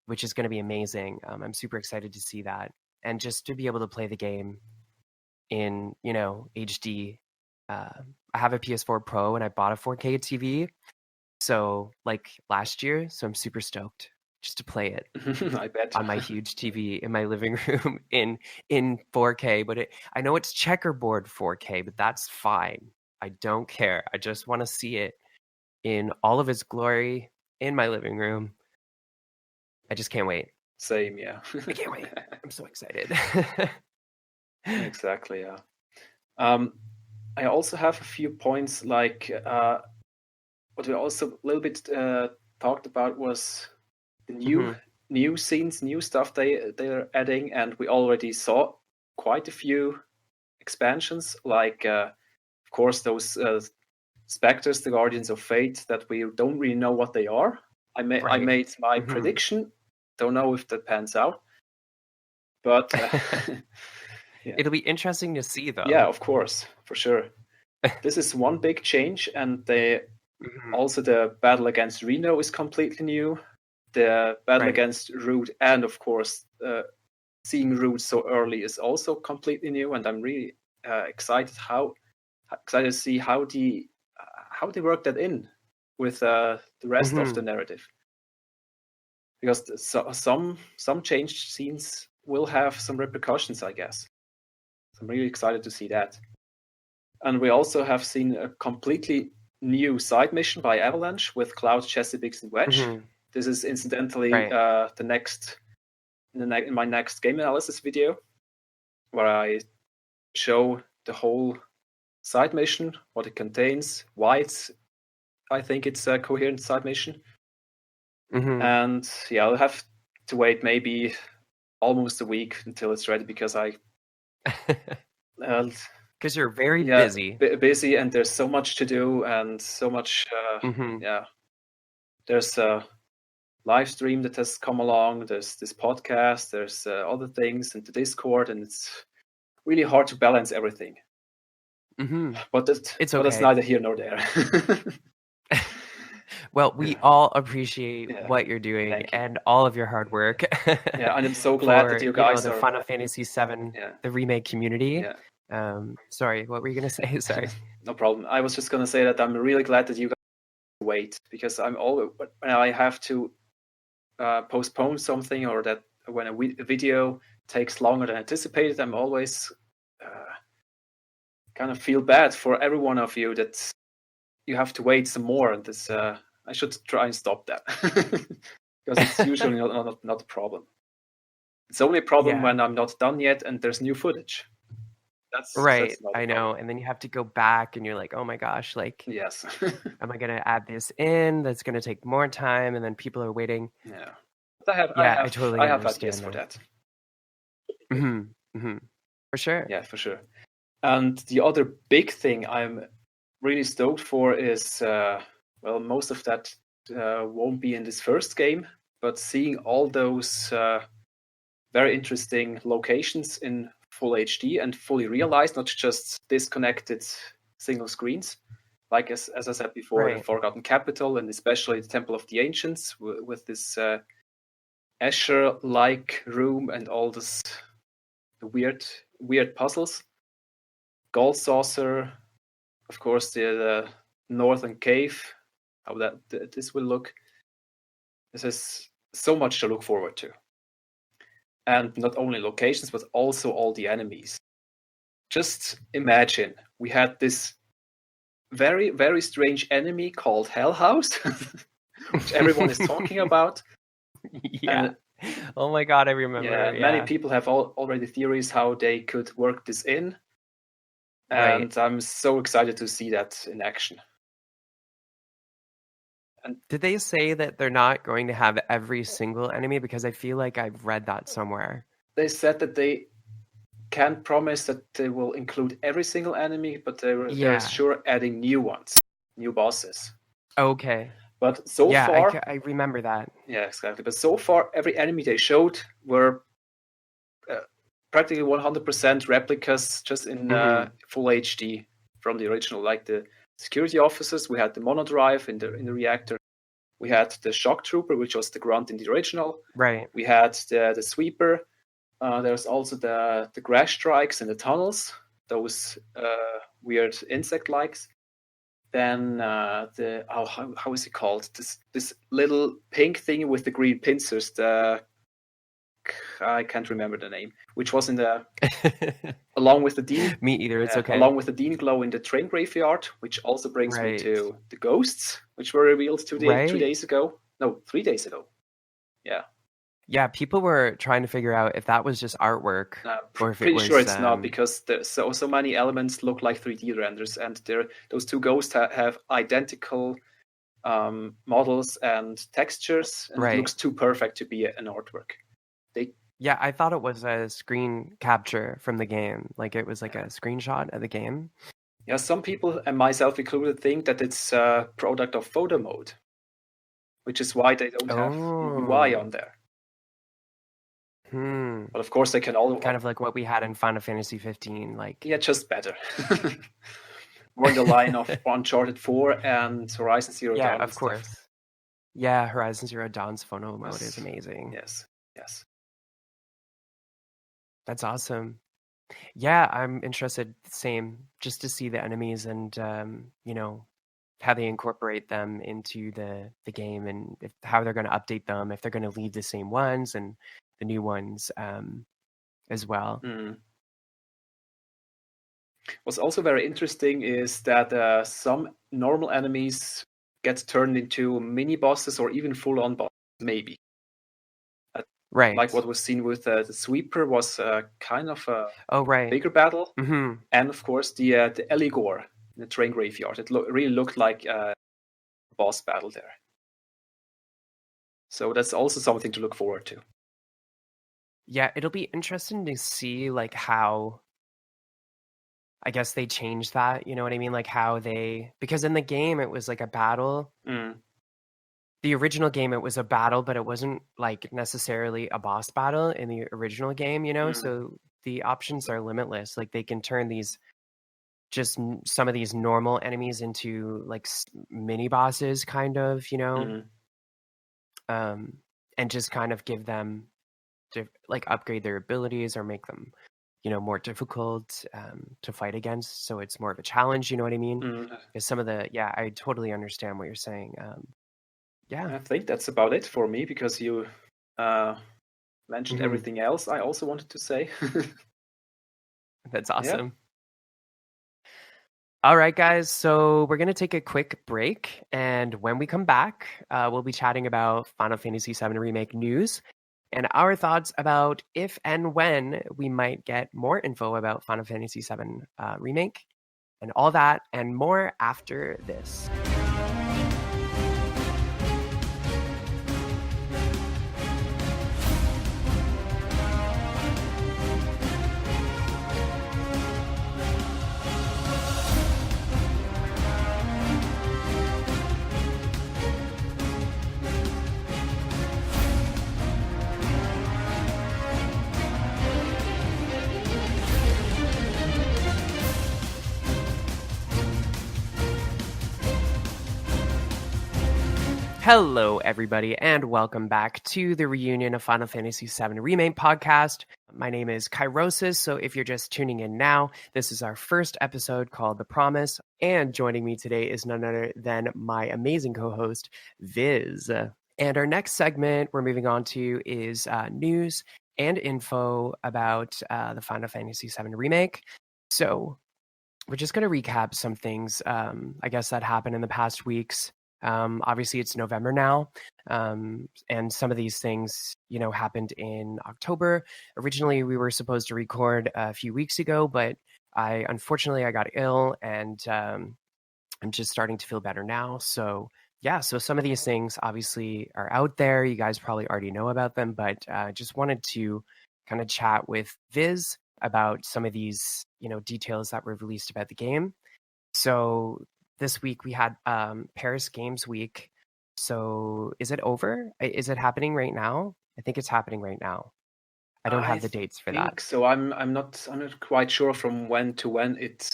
which is going to be amazing. I'm super excited to see that, and just to be able to play the game in, you know, HD. I have a PS4 Pro and I bought a 4K TV, so like last year, so I'm super stoked. just to play it I bet. on my huge TV in my living room in 4K. But I know it's checkerboard 4K, but that's fine. I don't care. I just want to see it in all of its glory in my living room. I just can't wait. Same, yeah. I can't wait. I'm so excited. Exactly, yeah. I also have a few points, like what we also a little bit talked about was the new scenes, new stuff they're adding, and we already saw quite a few expansions, like of course those specters, the Guardians of Fate, that we don't really know what they are. I made my prediction. Don't know if that pans out, but yeah. It'll be interesting to see, though. Yeah, of course, for sure. This is one big change, and also the battle against Reno is completely new. The battle against Root, and of course, seeing Root so early is also completely new. And I'm really excited to see how they work that in with the rest of the narrative. Because some changed scenes will have some repercussions, I guess. So I'm really excited to see that. And we also have seen a completely new side mission by Avalanche with Cloud, Jesse, Biggs, and Wedge. This is incidentally in my next game analysis video, where I show the whole side mission, what it contains, why I think it's a coherent side mission. And yeah, I'll have to wait maybe almost a week until it's ready, because because you're very busy, and there's so much to do, and so much there's a live stream that has come along, there's this podcast, there's other things, and the Discord, and it's really hard to balance everything. But that's neither here nor there. Well, we all appreciate what you're doing and all of your hard work. Yeah, and I'm so glad that you guys the Final Fantasy VII, the remake community. Sorry, what were you going to say? Sorry. No problem. I was just going to say that I'm really glad that you guys wait, because I'm always, when I have to postpone something, or that when a video takes longer than anticipated, I'm always kind of feel bad for every one of you that you have to wait some more. And this, I should try and stop that, because it's usually not a problem. It's only a problem when I'm not done yet and there's new footage. That's I know. And then you have to go back and you're like, oh my gosh, like, yes. Am I going to add this in? That's going to take more time. And then people are waiting. Yeah. I totally have understand ideas for that. For sure. Yeah, for sure. And the other big thing I'm really stoked for is, most of that won't be in this first game, but seeing all those very interesting locations in full HD and fully realized, not just disconnected single screens. Like as I said before, the Forgotten Capital, and especially the Temple of the Ancients, with this Escher-like room and all this weird puzzles. Gold Saucer, of course, the Northern Cave, how this will look. This is so much to look forward to. And not only locations, but also all the enemies. Just imagine, we had this very, very strange enemy called Hell House, which everyone is talking about. Yeah. Oh my god, I remember. Yeah, many people have already theories how they could work this in. And I'm so excited to see that in action. And did they say that they're not going to have every single enemy? Because I feel like I've read that somewhere. They said that they can't promise that they will include every single enemy, but they're sure adding new ones, new bosses. Okay. But so far... I remember that. Yeah, exactly. But so far, every enemy they showed were practically 100% replicas, just in full HD from the original. Like the security officers, we had the monodrive in the reactor. We had the shock trooper, which was the grunt in the original. Right. We had the sweeper. There's also the grass strikes in the tunnels, those weird insect-likes. Then how is it called? This little pink thing with the green pincers. I can't remember the name. Which was in the along with the Dean. Me either. It's okay. Along with the Dean glow in the train graveyard, which also brings me to the ghosts, which were revealed 2 days ago. No, 3 days ago. Yeah. Yeah, people were trying to figure out if that was just artwork or if it was... Pretty sure it's not, because so many elements look like 3D renders, and those two ghosts have identical models and textures, and it looks too perfect to be an artwork. Yeah, I thought it was a screen capture from the game. Like it was like a screenshot of the game. Yeah, some people, and myself included, think that it's a product of photo mode, which is why they don't have UI on there. But of course, they can all kind of like what we had in Final Fantasy 15, like just better. More in the line of Uncharted 4 and Horizon Zero Dawn. Yeah, of course. Yeah, Horizon Zero Dawn's photo mode is amazing. Yes. That's awesome. Yeah, I'm interested. Same, just to see the enemies and how they incorporate them into the game, and how they're going to update them, if they're going to leave the same ones and the new ones as well. What's also very interesting is that some normal enemies get turned into mini bosses or even full-on bosses, maybe. Right. Like what was seen with the Sweeper was kind of a bigger battle. Mm-hmm. And of course the Eligor in the train graveyard. It really looked like a boss battle there. So that's also something to look forward to. Yeah, it'll be interesting to see like how, I guess, they changed that, you know what I mean? Like how because in the game it was like a battle. The original game, it was a battle, but it wasn't like necessarily a boss battle in the original game, so the options are limitless. Like they can turn just some of these normal enemies into like mini bosses kind of, and just kind of give them to like upgrade their abilities or make them more difficult to fight against, so it's more of a challenge, you know what I mean? Because some of I totally understand what you're saying. I think that's about it for me, because you mentioned everything else I also wanted to say. That's awesome. All right, guys, so we're going to take a quick break, and when we come back, we'll be chatting about Final Fantasy VII Remake news and our thoughts about if and when we might get more info about Final Fantasy VII Remake, and all that and more after this. Hello, everybody, and welcome back to the reunion of Final Fantasy VII Remake podcast. My name is Kyrosis, so if you're just tuning in now, this is our first episode called The Promise, and joining me today is none other than my amazing co-host, Vyzz. And our next segment we're moving on to is news and info about the Final Fantasy VII Remake. So we're just going to recap some things, I guess, that happened in the past weeks. Obviously it's November now, and some of these things, happened in October. Originally we were supposed to record a few weeks ago, but unfortunately I got ill, and I'm just starting to feel better now. So some of these things obviously are out there. You guys probably already know about them, but just wanted to kind of chat with Vyzz about some of these, details that were released about the game. So this week we had Paris Games Week. So is it over? Is it happening right now? I think it's happening right now. I don't have the dates for that. So I'm not quite sure from when to when it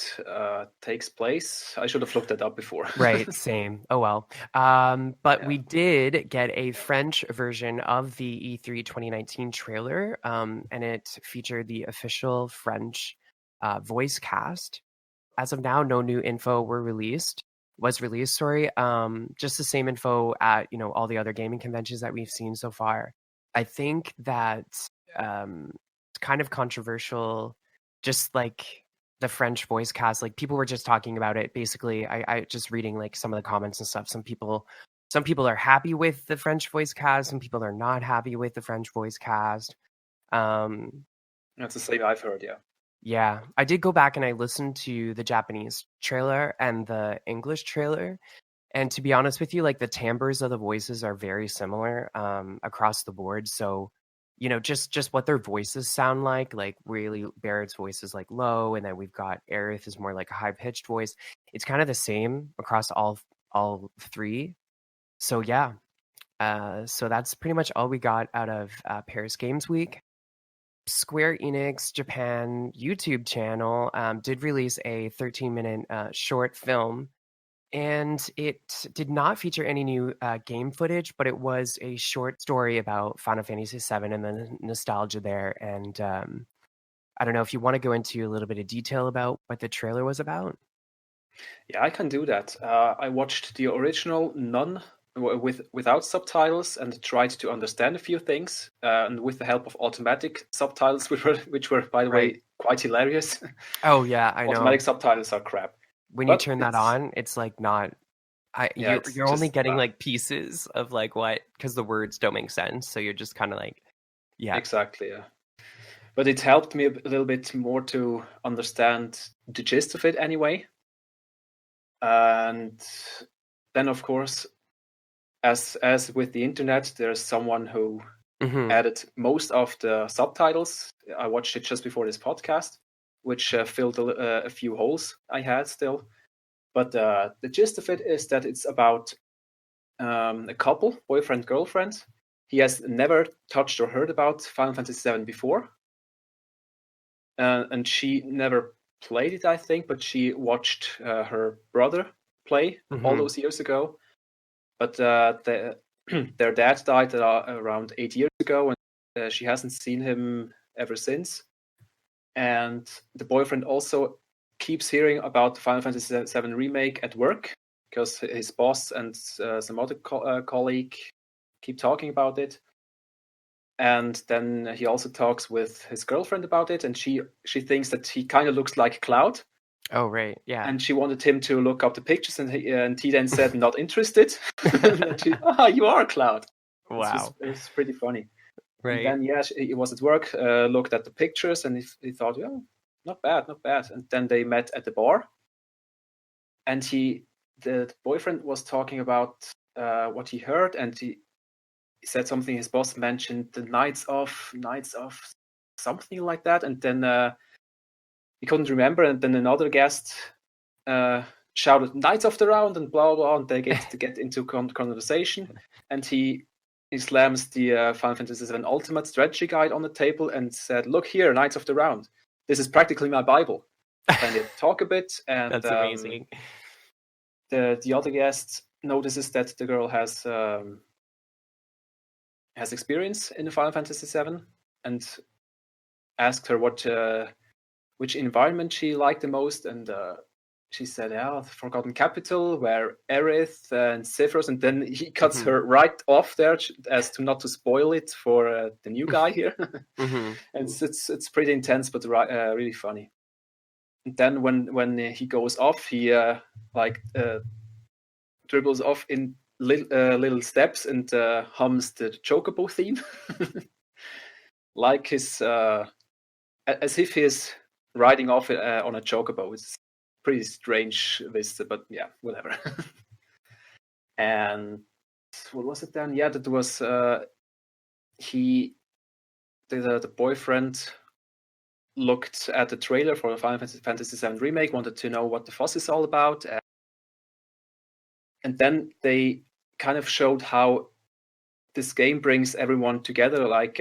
takes place. I should have looked that up before. Right, same. Oh well. But we did get a French version of the E3 2019 trailer, and it featured the official French voice cast. As of now, no new info were released. was released. Sorry, just the same info at all the other gaming conventions that we've seen so far. I think that it's kind of controversial, just like the French voice cast. Like people were just talking about it. Basically, I just reading like some of the comments and stuff. Some people are happy with the French voice cast. Some people are not happy with the French voice cast. That's the same I've heard, yeah. Yeah, I did go back and I listened to the Japanese trailer and the English trailer. And to be honest with you, like the timbres of the voices are very similar across the board. So, just what their voices sound like really Barrett's voice is like low, and then we've got Aerith is more like a high pitched voice. It's kind of the same across all three. So yeah, so that's pretty much all we got out of Paris Games Week. Square Enix Japan YouTube channel did release a 13-minute short film, and it did not feature any new game footage, but it was a short story about Final Fantasy VII and the nostalgia there. And I don't know if you want to go into a little bit of detail about what the trailer was about. Yeah, I can do that. I watched the original without subtitles and tried to understand a few things, and with the help of automatic subtitles, which were by the way quite hilarious. Oh yeah, I know. Automatic subtitles are crap. When you turn that on, it's like not. You're only getting like pieces of like what, because the words don't make sense, so you're just kind of like, yeah, exactly, yeah. But it helped me a little bit more to understand the gist of it anyway. And then, of course, as with the internet, there's someone who added most of the subtitles. I watched it just before this podcast, which filled a few holes I had still. But the gist of it is that it's about a couple, boyfriend, girlfriend. He has never touched or heard about Final Fantasy VII before. And she never played it, I think, but she watched her brother play all those years ago. But their dad died around 8 years ago, and she hasn't seen him ever since. And the boyfriend also keeps hearing about the Final Fantasy VII Remake at work, because his boss and some other colleague keep talking about it. And then he also talks with his girlfriend about it, and she thinks that he kind of looks like Cloud. Oh, right, yeah. And she wanted him to look up the pictures, and he then said, not interested. And she, you are Cloud. Wow. It's pretty funny. Right. And then, he was at work, looked at the pictures, and he thought, not bad. And then they met at the bar. And the boyfriend was talking about what he heard, and he said something, his boss mentioned the Knights of something like that. And then he couldn't remember, and then another guest shouted Knights of the Round and blah blah, and they get into conversation, and he slams the Final Fantasy VII Ultimate Strategy Guide on the table and said, "Look here, Knights of the Round. This is practically my Bible." And they talk a bit, and that's amazing. The other guest notices that the girl has experience in the Final Fantasy VII, and asked her which environment she liked the most, and she said, the Forgotten Capital, where Aerith and Sephiroth, and then he cuts her right off there as to not to spoil it for the new guy here. And it's pretty intense, but really funny. And then when he goes off, he dribbles off in little steps and hums the Chocobo theme, like his as if he's riding off on a chocobo. It's pretty strange vista, but yeah, whatever. And what was it then? Yeah, that was the boyfriend looked at the trailer for the Final Fantasy VII Remake, wanted to know what the fuss is all about, and then they kind of showed how this game brings everyone together, like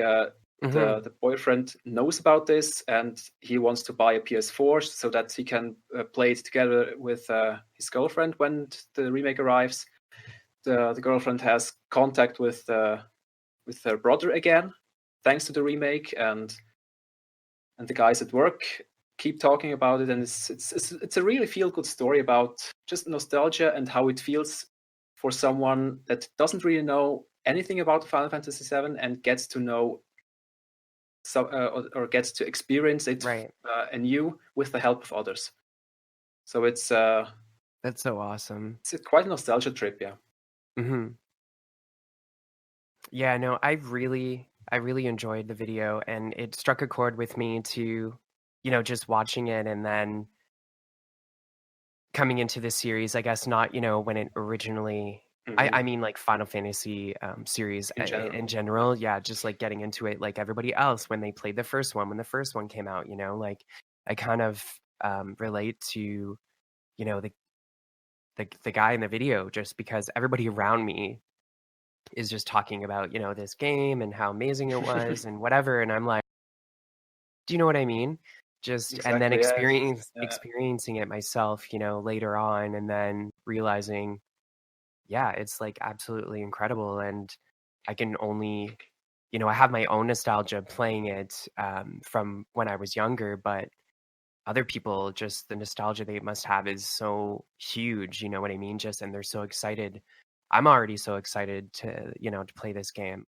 the boyfriend knows about this, and he wants to buy a PS4 so that he can play it together with his girlfriend when the remake arrives. The girlfriend has contact with her brother again, thanks to the remake, and the guys at work keep talking about it, and it's a really feel good story about just nostalgia and how it feels for someone that doesn't really know anything about Final Fantasy VII and gets to know or gets to experience it anew with the help of others. So it's that's so awesome. It's quite a nostalgia trip, yeah. Mm-hmm. Yeah, no, I really enjoyed the video, and it struck a chord with me to, just watching it and then coming into this series, I guess not, when it originally, I mean like Final Fantasy series in general. Yeah, just like getting into it like everybody else when they played the first one, when the first one came out, like I kind of relate to, the guy in the video just because everybody around me is just talking about, this game and how amazing it was and whatever. And I'm like, do you know what I mean? Just, Exactly, and then yeah. experiencing it myself, later on, and then realizing, yeah, it's like absolutely incredible. And I can only, I have my own nostalgia playing it from when I was younger, but other people, just the nostalgia they must have is so huge, you know what I mean? Just, and they're so excited. I'm already so excited to, to play this game.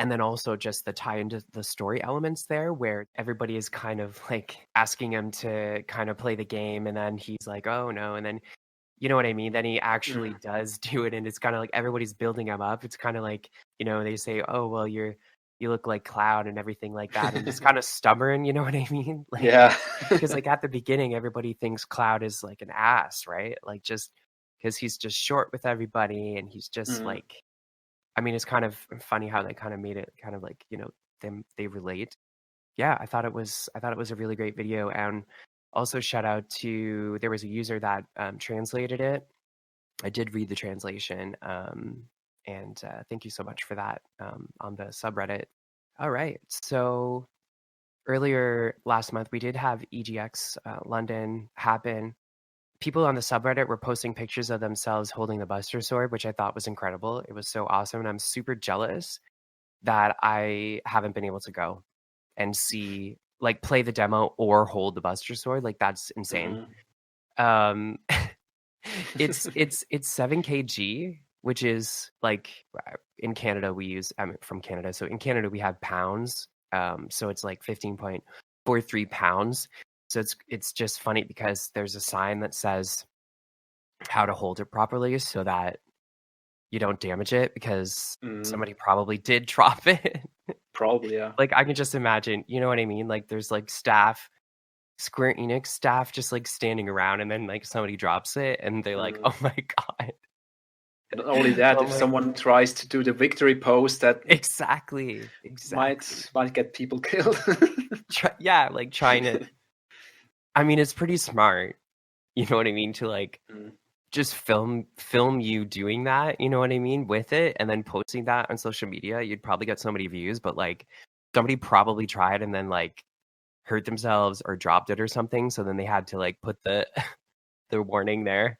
And then also just the tie into the story elements there where everybody is kind of like asking him to kind of play the game. And then he's like, oh no. And then, you know what I mean? Then he actually does do it. And it's kind of like everybody's building him up. It's kind of like, they say, oh, well, you look like Cloud and everything like that. And it's kind of stubborn. You know what I mean? Like, yeah. Because like at the beginning, everybody thinks Cloud is like an ass, right? Like just because he's just short with everybody and he's just like, I mean, it's kind of funny how they kind of made it kind of like, they relate. Yeah, I thought it was a really great video. And also shout out to, there was a user that translated it. I did read the translation. And thank you so much for that on the subreddit. All right. So earlier last month, we did have EGX London happen. People on the subreddit were posting pictures of themselves holding the Buster Sword, which I thought was incredible. It was so awesome. And I'm super jealous that I haven't been able to go and see, like, play the demo or hold the Buster Sword. Like, that's insane. It's 7 kg, which is like in Canada, I'm from Canada. So in Canada, we have pounds. So it's like 15.43 pounds. So it's just funny because there's a sign that says how to hold it properly so that you don't damage it because somebody probably did drop it. Probably, yeah. Like I can just imagine, you know what I mean? Like there's like Square Enix staff just like standing around and then like somebody drops it and they're like, oh my God. Not only that, if someone tries to do the victory pose, that exactly might get people killed. Yeah, like trying to. I mean, it's pretty smart. You know what I mean? To like just film you doing that. You know what I mean? With it and then posting that on social media, you'd probably get so many views. But like somebody probably tried and then like hurt themselves or dropped it or something. So then they had to like put the warning there.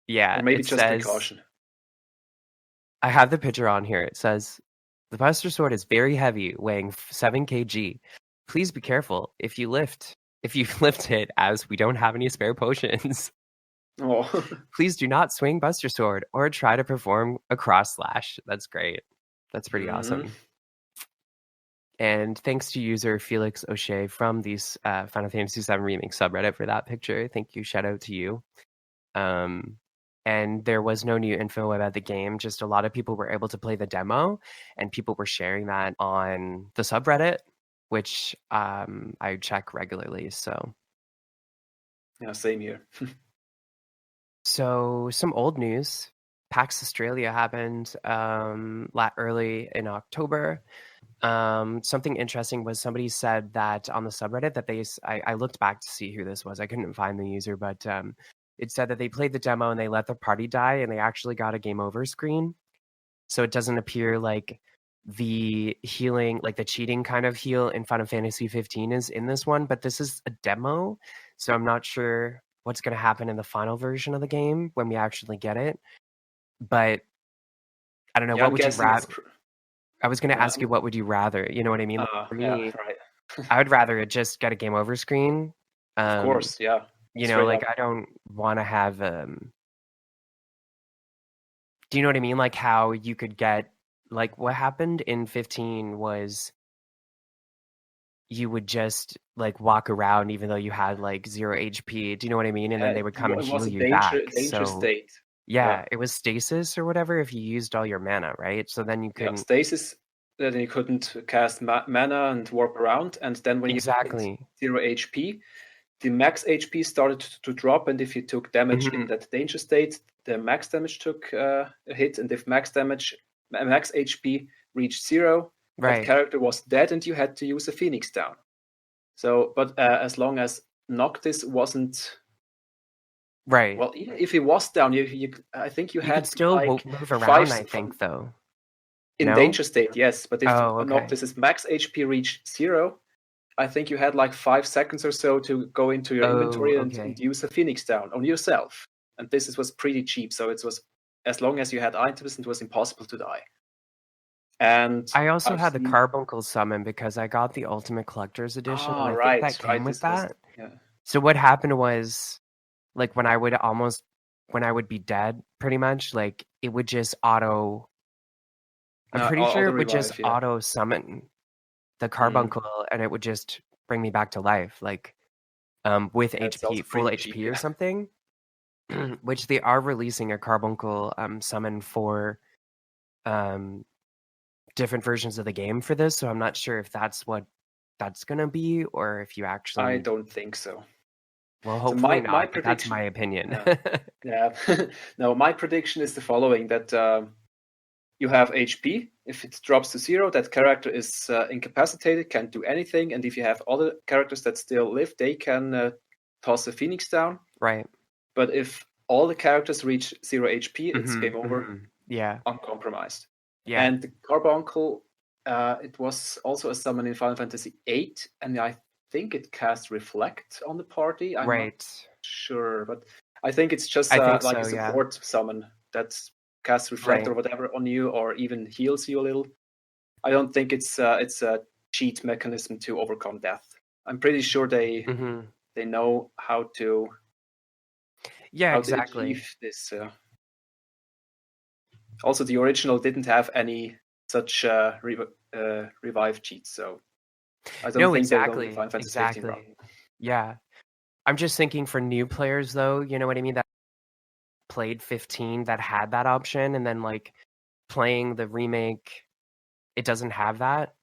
Yeah, or maybe just precaution. I have the picture on here. It says, the Buster Sword is very heavy, weighing 7 kg. Please be careful if you lift it, as we don't have any spare potions. Oh. Please do not swing Buster Sword or try to perform a cross slash. That's great. That's pretty awesome. And thanks to user Felix O'Shea from these Final Fantasy VII Remake subreddit for that picture. Thank you. Shout out to you. And there was no new info about the game. Just a lot of people were able to play the demo, and people were sharing that on the subreddit, which I check regularly. So, yeah, same here. So some old news. PAX Australia happened early in October. Something interesting was somebody said that on the subreddit that I looked back to see who this was. I couldn't find the user, but it said that they played the demo and they let the party die and they actually got a game over screen. So it doesn't appear like the healing, like the cheating kind of heal in Final Fantasy 15 is in this one, but this is a demo. So I'm not sure what's going to happen in the final version of the game when we actually get it. But I don't know. Yeah, what would you rather? I was going to ask you, what would you rather? You know what I mean? Yeah, right. I would rather it just get a game over screen. Of course, yeah. You know, Straight like up. I don't want to have. Do you know what I mean? Like how you could get, like what happened in 15 was you would just like walk around even though you had like 0 HP. Do you know what I mean? And then they would come and It heal was a you back. danger So state. yeah, it was stasis or whatever if you used all your mana, right? So then you Yeah, couldn't. stasis. Then you couldn't cast mana and warp around, and then when you Exactly. hit 0 HP, the max HP started to drop, and if you took damage in Mhm. that danger state, the max damage took a hit, and if max HP reached 0, that Right. character was dead, and you had to use a Phoenix down. So, but as long as Noctis wasn't, Right. well, even if he was down, I think you You had could still like move around, I think, though. in No? danger state, yes. But if Oh, okay. Noctis's max HP reached 0, I think you had like 5 seconds or so to go into your inventory and use a Phoenix down on yourself. And this was pretty cheap, so it was, as long as you had items, it was impossible to die. And I also I've had the seen- Carbuncle summon because I got the Ultimate Collector's Edition, and I right, think that came right. with that. Yeah. So what happened was, like when I would be dead, pretty much, like it would just auto. I'm pretty sure it would just auto summon the Carbuncle, and it would just bring me back to life, like with HP, full HP or something. Which they are releasing a Carbuncle summon for different versions of the game for this, so I'm not sure if that's what that's gonna be, or if you actually. I don't think so. Well, hopefully not. My but that's my opinion. Yeah. No, my prediction is the following: that you have HP. If it drops to 0, that character is incapacitated, can't do anything. And if you have other characters that still live, they can toss a Phoenix down. Right. But if all the characters reach 0 HP, it's game over. Yeah. Uncompromised. Yeah. And the Carbuncle, it was also a summon in Final Fantasy VIII, and I think it casts Reflect on the party. I'm not sure, but I think it's just like a support summon that casts Reflect or whatever on you, or even heals you a little. I don't think it's a cheat mechanism to overcome death. I'm pretty sure they know how to. Yeah, how exactly. to achieve this. Also, the original didn't have any such revive cheats, so I don't think they're going to Final Fantasy 15 route. Yeah, I'm just thinking for new players, though. You know what I mean? That played 15 that had that option, and then like playing the remake, it doesn't have that.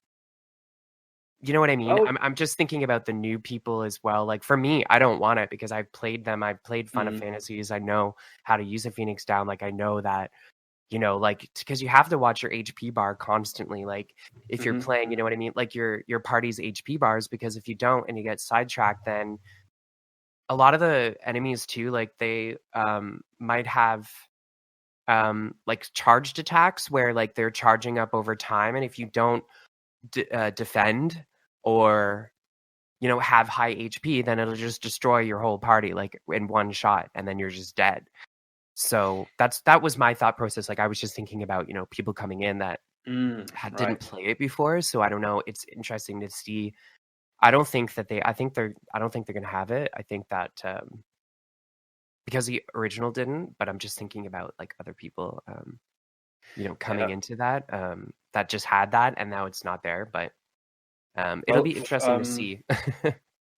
You know what I mean? I'm just thinking about the new people as well. Like for me, I don't want it because I've played them. I've played Final Fantasies. I know how to use a Phoenix down. Like I know that, you know, like because you have to watch your HP bar constantly. Like if you're playing, you know what I mean? Like your party's HP bars, because if you don't and you get sidetracked, then a lot of the enemies too, like they might have like charged attacks where like they're charging up over time, and if you don't defend or, you know, have high HP, then it'll just destroy your whole party like in one shot, and then you're just dead. So that was my thought process. Like I was just thinking about, you know, people coming in that didn't play it before. So I don't know. It's interesting to see. I don't think they're gonna have it. I think that because the original didn't, but I'm just thinking about like other people you know, coming into that that just had that, and now it's not there. But it'll be interesting to see.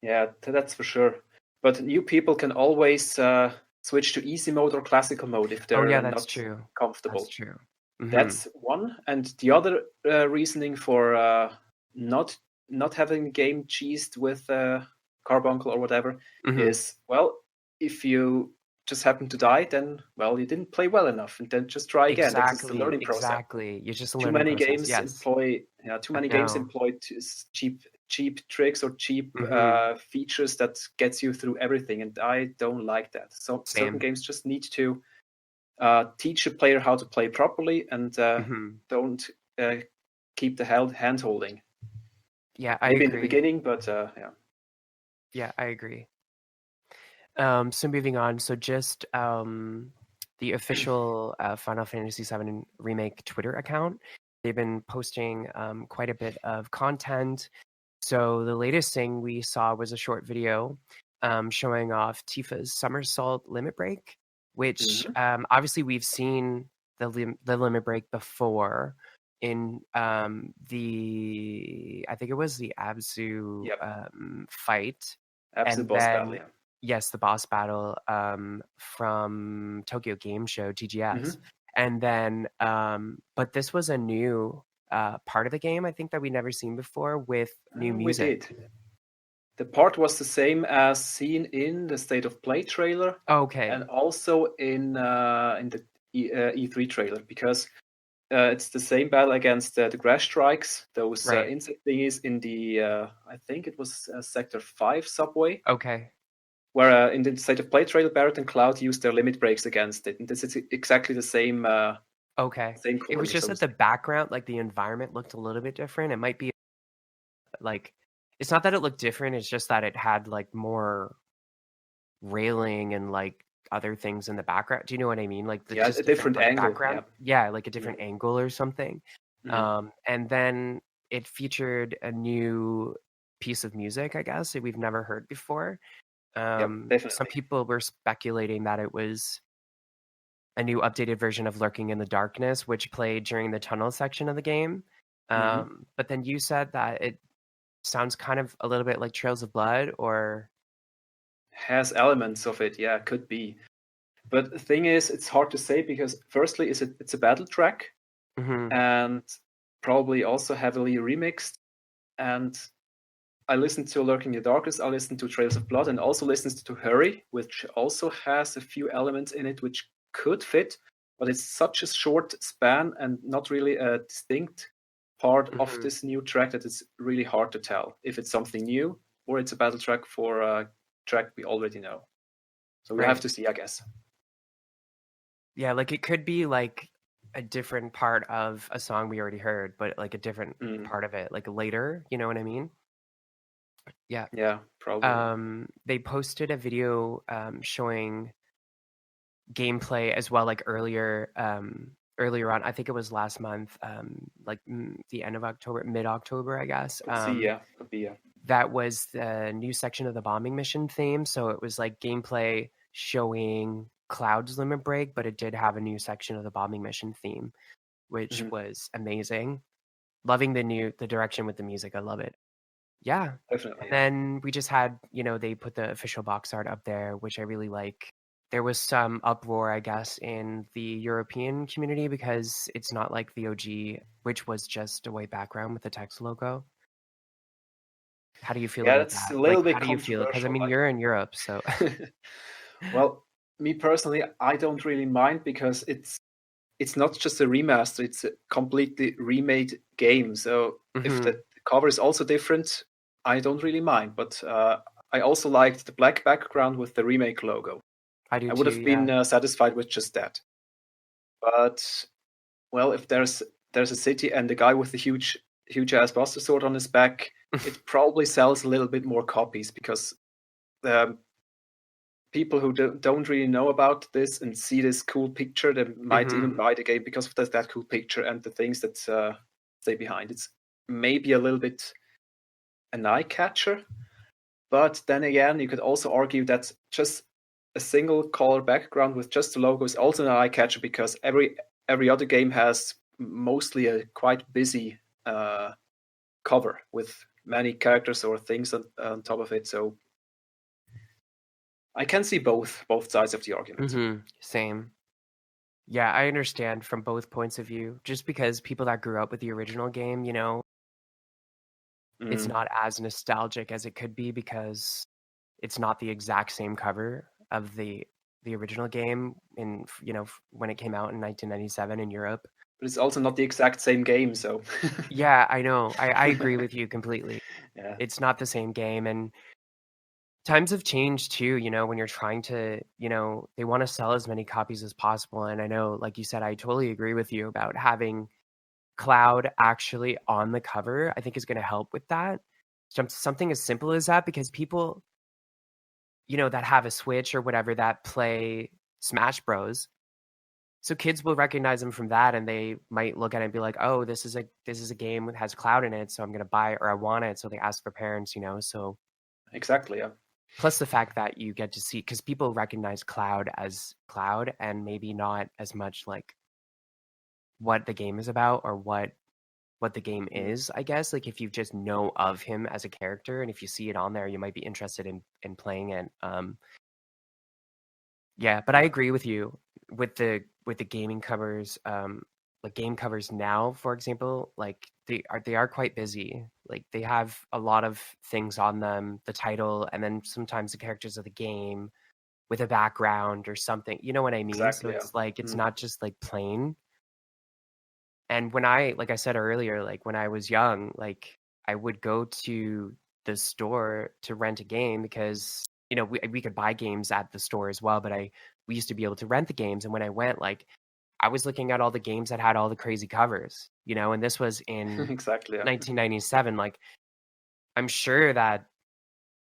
Yeah, that's for sure. But new people can always switch to easy mode or classical mode if they're not comfortable. That's true. That's one. And the other reasoning for not having the game cheesed with Carbuncle or whatever is, well, if you just happen to die, then, well, you didn't play well enough, and then just try again. It's a learning process. Exactly. You're just a too learning many process. games too many games employ cheap tricks or cheap features that gets you through everything, and I don't like that. So certain games just need to teach a player how to play properly, and don't keep the hand holding. Yeah, I agree. In the beginning, but yeah, I agree. So moving on, so just the official Final Fantasy VII Remake Twitter account, they've been posting quite a bit of content So the latest thing we saw was a short video showing off Tifa's Somersault Limit Break, which obviously we've seen the Limit Break before in the, I think it was the Abzu fight. Absolute boss battle, yeah. Yes, the boss battle from Tokyo Game Show, TGS. And then, but this was a new part of the game, I think, that we'd never seen before with new music. We did. The part was the same as seen in the State of Play trailer. Okay. And also in the E3 trailer, because it's the same battle against the Crash Strikes, those insect thingies in the, I think it was Sector 5 subway. Okay. Where in the State of Play trailer, Barrett and Cloud used their limit breaks against it. And this is exactly the same. Okay. Same it was just that the background, like the environment looked a little bit different. It might be like, it's not that it looked different, it's just that it had like more railing and like other things in the background. Do you know what I mean? Like just a different like, angle. Background. Yeah, like a different angle or something. And then it featured a new piece of music, I guess, that we've never heard before. Some people were speculating that it was a new updated version of Lurking in the Darkness, which played during the tunnel section of the game. But then you said that it sounds kind of a little bit like Trails of Blood, or has elements of it. Yeah, could be. But the thing is, it's hard to say because firstly, it's a battle track and probably also heavily remixed. And I listened to Lurking in the Darkness, I listened to Trails of Blood, and also listened to Hurry, which also has a few elements in it which could fit, but it's such a short span and not really a distinct part of this new track that it's really hard to tell if it's something new or it's a battle track for a track we already know. So we have to see, I guess. Yeah, like it could be like a different part of a song we already heard, but like a different part of it, like later, you know what I mean? Yeah, probably. They posted a video showing gameplay as well, like earlier on. I think it was last month, like the end of October, mid-October, I guess. Could be. That was the new section of the bombing mission theme. So it was like gameplay showing Cloud's Limit Break, but it did have a new section of the bombing mission theme, which was amazing. Loving the direction with the music. I love it. Yeah, definitely. And then we just had, they put the official box art up there, which I really like. There was some uproar, I guess, in the European community because it's not like the OG, which was just a white background with the text logo. How do you feel about that? Yeah, it's a little bit how do you feel? Because I mean, you're in Europe, so. Well, me personally, I don't really mind because it's not just a remaster; it's a completely remade game. So if the cover is also different, I don't really mind. But I also liked the black background with the remake logo. I would have been satisfied with just that. But well, if there's a city and a guy with a huge ass Buster Sword on his back, it probably sells a little bit more copies because people who don't really know about this and see this cool picture, they might even buy the game because of that cool picture and the things that stay behind. It's maybe a little bit an eye catcher, but then again, you could also argue that just a single color background with just the logo is also an eye catcher because every other game has mostly a quite busy cover with many characters or things on top of it. So I can see both sides of the argument. Same. Yeah, I understand from both points of view. Just because people that grew up with the original game, it's not as nostalgic as it could be because it's not the exact same cover of the original game in when it came out in 1997 in Europe. But it's also not the exact same game, so yeah, I know. I agree with you completely. Yeah. It's not the same game, and times have changed too, when you're trying to, they want to sell as many copies as possible. And I know, like you said, I totally agree with you about having Cloud actually on the cover. I think is going to help with that. Something as simple as that, because people, that have a Switch or whatever that play Smash Bros, So kids will recognize them from that, and they might look at it and be like, "Oh, this is a game that has Cloud in it, so I'm gonna buy it or I want it." So they ask their parents, So Exactly. Yeah. plus the fact that you get to see, because people recognize Cloud as Cloud and maybe not as much like what the game is about or what the game is, I guess. Like if you just know of him as a character and if you see it on there, you might be interested in playing it. Yeah, but I agree with you with the gaming covers. Like game covers now, for example, like they are quite busy. Like they have a lot of things on them, the title, and then sometimes the characters of the game with a background or something. You know what I mean? Exactly. So it's Yeah. like it's not just like plain. And when I, like I said earlier, like when I was young, like I would go to the store to rent a game because we could buy games at the store as well, but we used to be able to rent the games. And when I went, like I was looking at all the games that had all the crazy covers, and this was in Exactly. Yeah. 1997. Like I'm sure that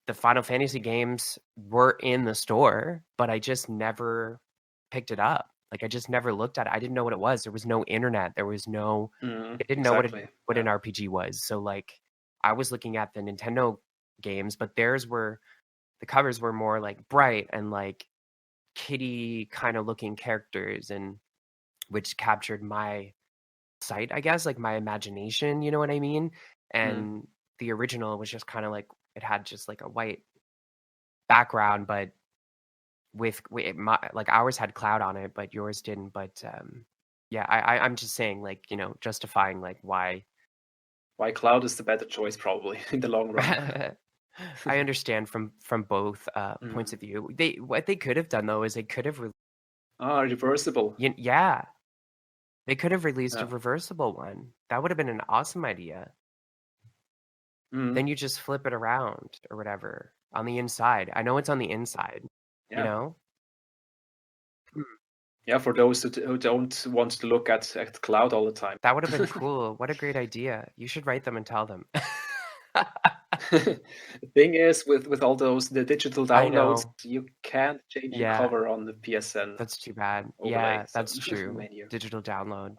the Final Fantasy games were in the store, but I just never picked it up. Like I just never looked at it. I didn't know what it was. There was no internet. There was no. I didn't know Exactly. what an RPG was. So like I was looking at the Nintendo games, but the covers were more like bright and like kitty kind of looking characters, and which captured my sight, I guess, like my imagination. You know what I mean? And the original was just kind of like it had just like a white background, but like ours had Cloud on it, but yours didn't. But yeah, I'm just saying, like, justifying like why Cloud is the better choice probably in the long run. I understand from both points of view. What they could have done though is they could have reversible. Yeah, they could have released a reversible one. That would have been an awesome idea. Then you just flip it around or whatever on the inside. I know it's on the inside. Yeah. Yeah, for those who don't want to look at Cloud all the time. That would have been cool. What a great idea. You should write them and tell them. The thing is, with all the digital downloads, you can't change the cover on the PSN. That's too bad. Overlay, yeah, so that's true. Digital download.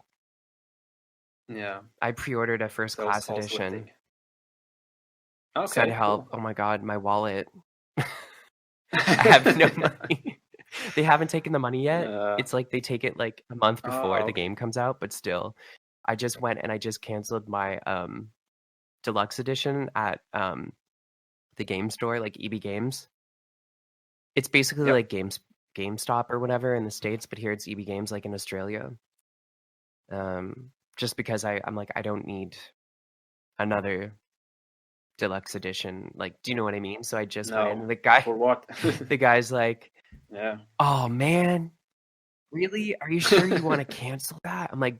Yeah. I pre-ordered a first class edition. Okay. Send help. Cool. Oh my god, my wallet. I have no money. They haven't taken the money yet. It's like they take it like a month before the game comes out, but still. I just went and I just canceled my deluxe edition at the game store, like EB Games. It's basically like GameStop or whatever in the States, but here it's EB Games like in Australia. Just because I'm like, I don't need another deluxe edition. Like, do you know what I mean? So I just went in, and the guy for what? The guy's like, yeah. Oh man, really? Are you sure you want to cancel that? I'm like,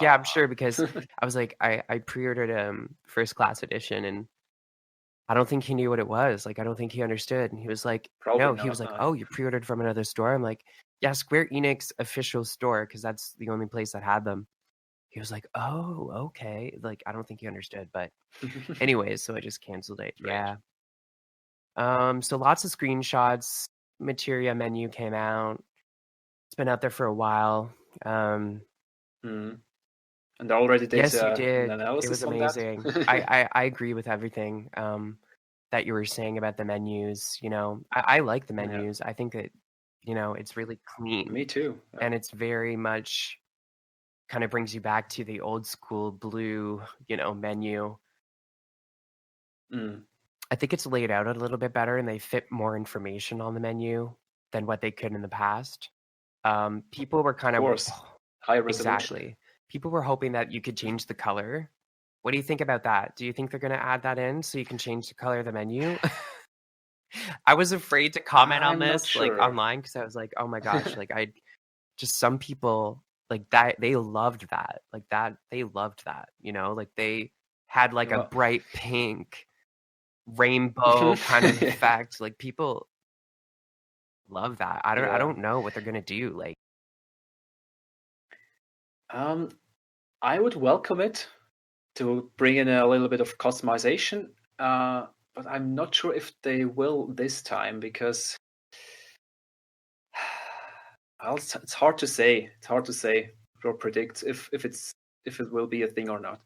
yeah, I'm sure, because I was like, I pre-ordered first class edition, and I don't think he knew what it was. Like, I don't think he understood. And he was like, he was like, oh, you pre-ordered from another store? I'm like, yeah, Square Enix official store, because that's the only place that had them. He was like, oh, okay. Like, I don't think he understood, but anyways, so I just canceled it. Right. Yeah. So lots of screenshots. Materia menu came out. It's been out there for a while. And I already did. Yes, you did. It was amazing. I agree with everything that you were saying about the menus. I like the menus. I think that it's really clean. Me too. And it's very much kind of brings you back to the old school blue, menu. I think it's laid out a little bit better, and they fit more information on the menu than what they could in the past. People were kind of high resolution. Exactly. People were hoping that you could change the color. What do you think about that? Do you think they're going to add that in so you can change the color of the menu? I was afraid to comment on this like online, because I was like, oh my gosh, like some people like that, they loved that. Like that, they loved that, like they had like a bright pink rainbow kind of effect. Like people love that. I don't know what they're going to do. Like, I would welcome it to bring in a little bit of customization, but I'm not sure if they will this time, because Well, it's hard to say. It's hard to say or predict if it will be a thing or not.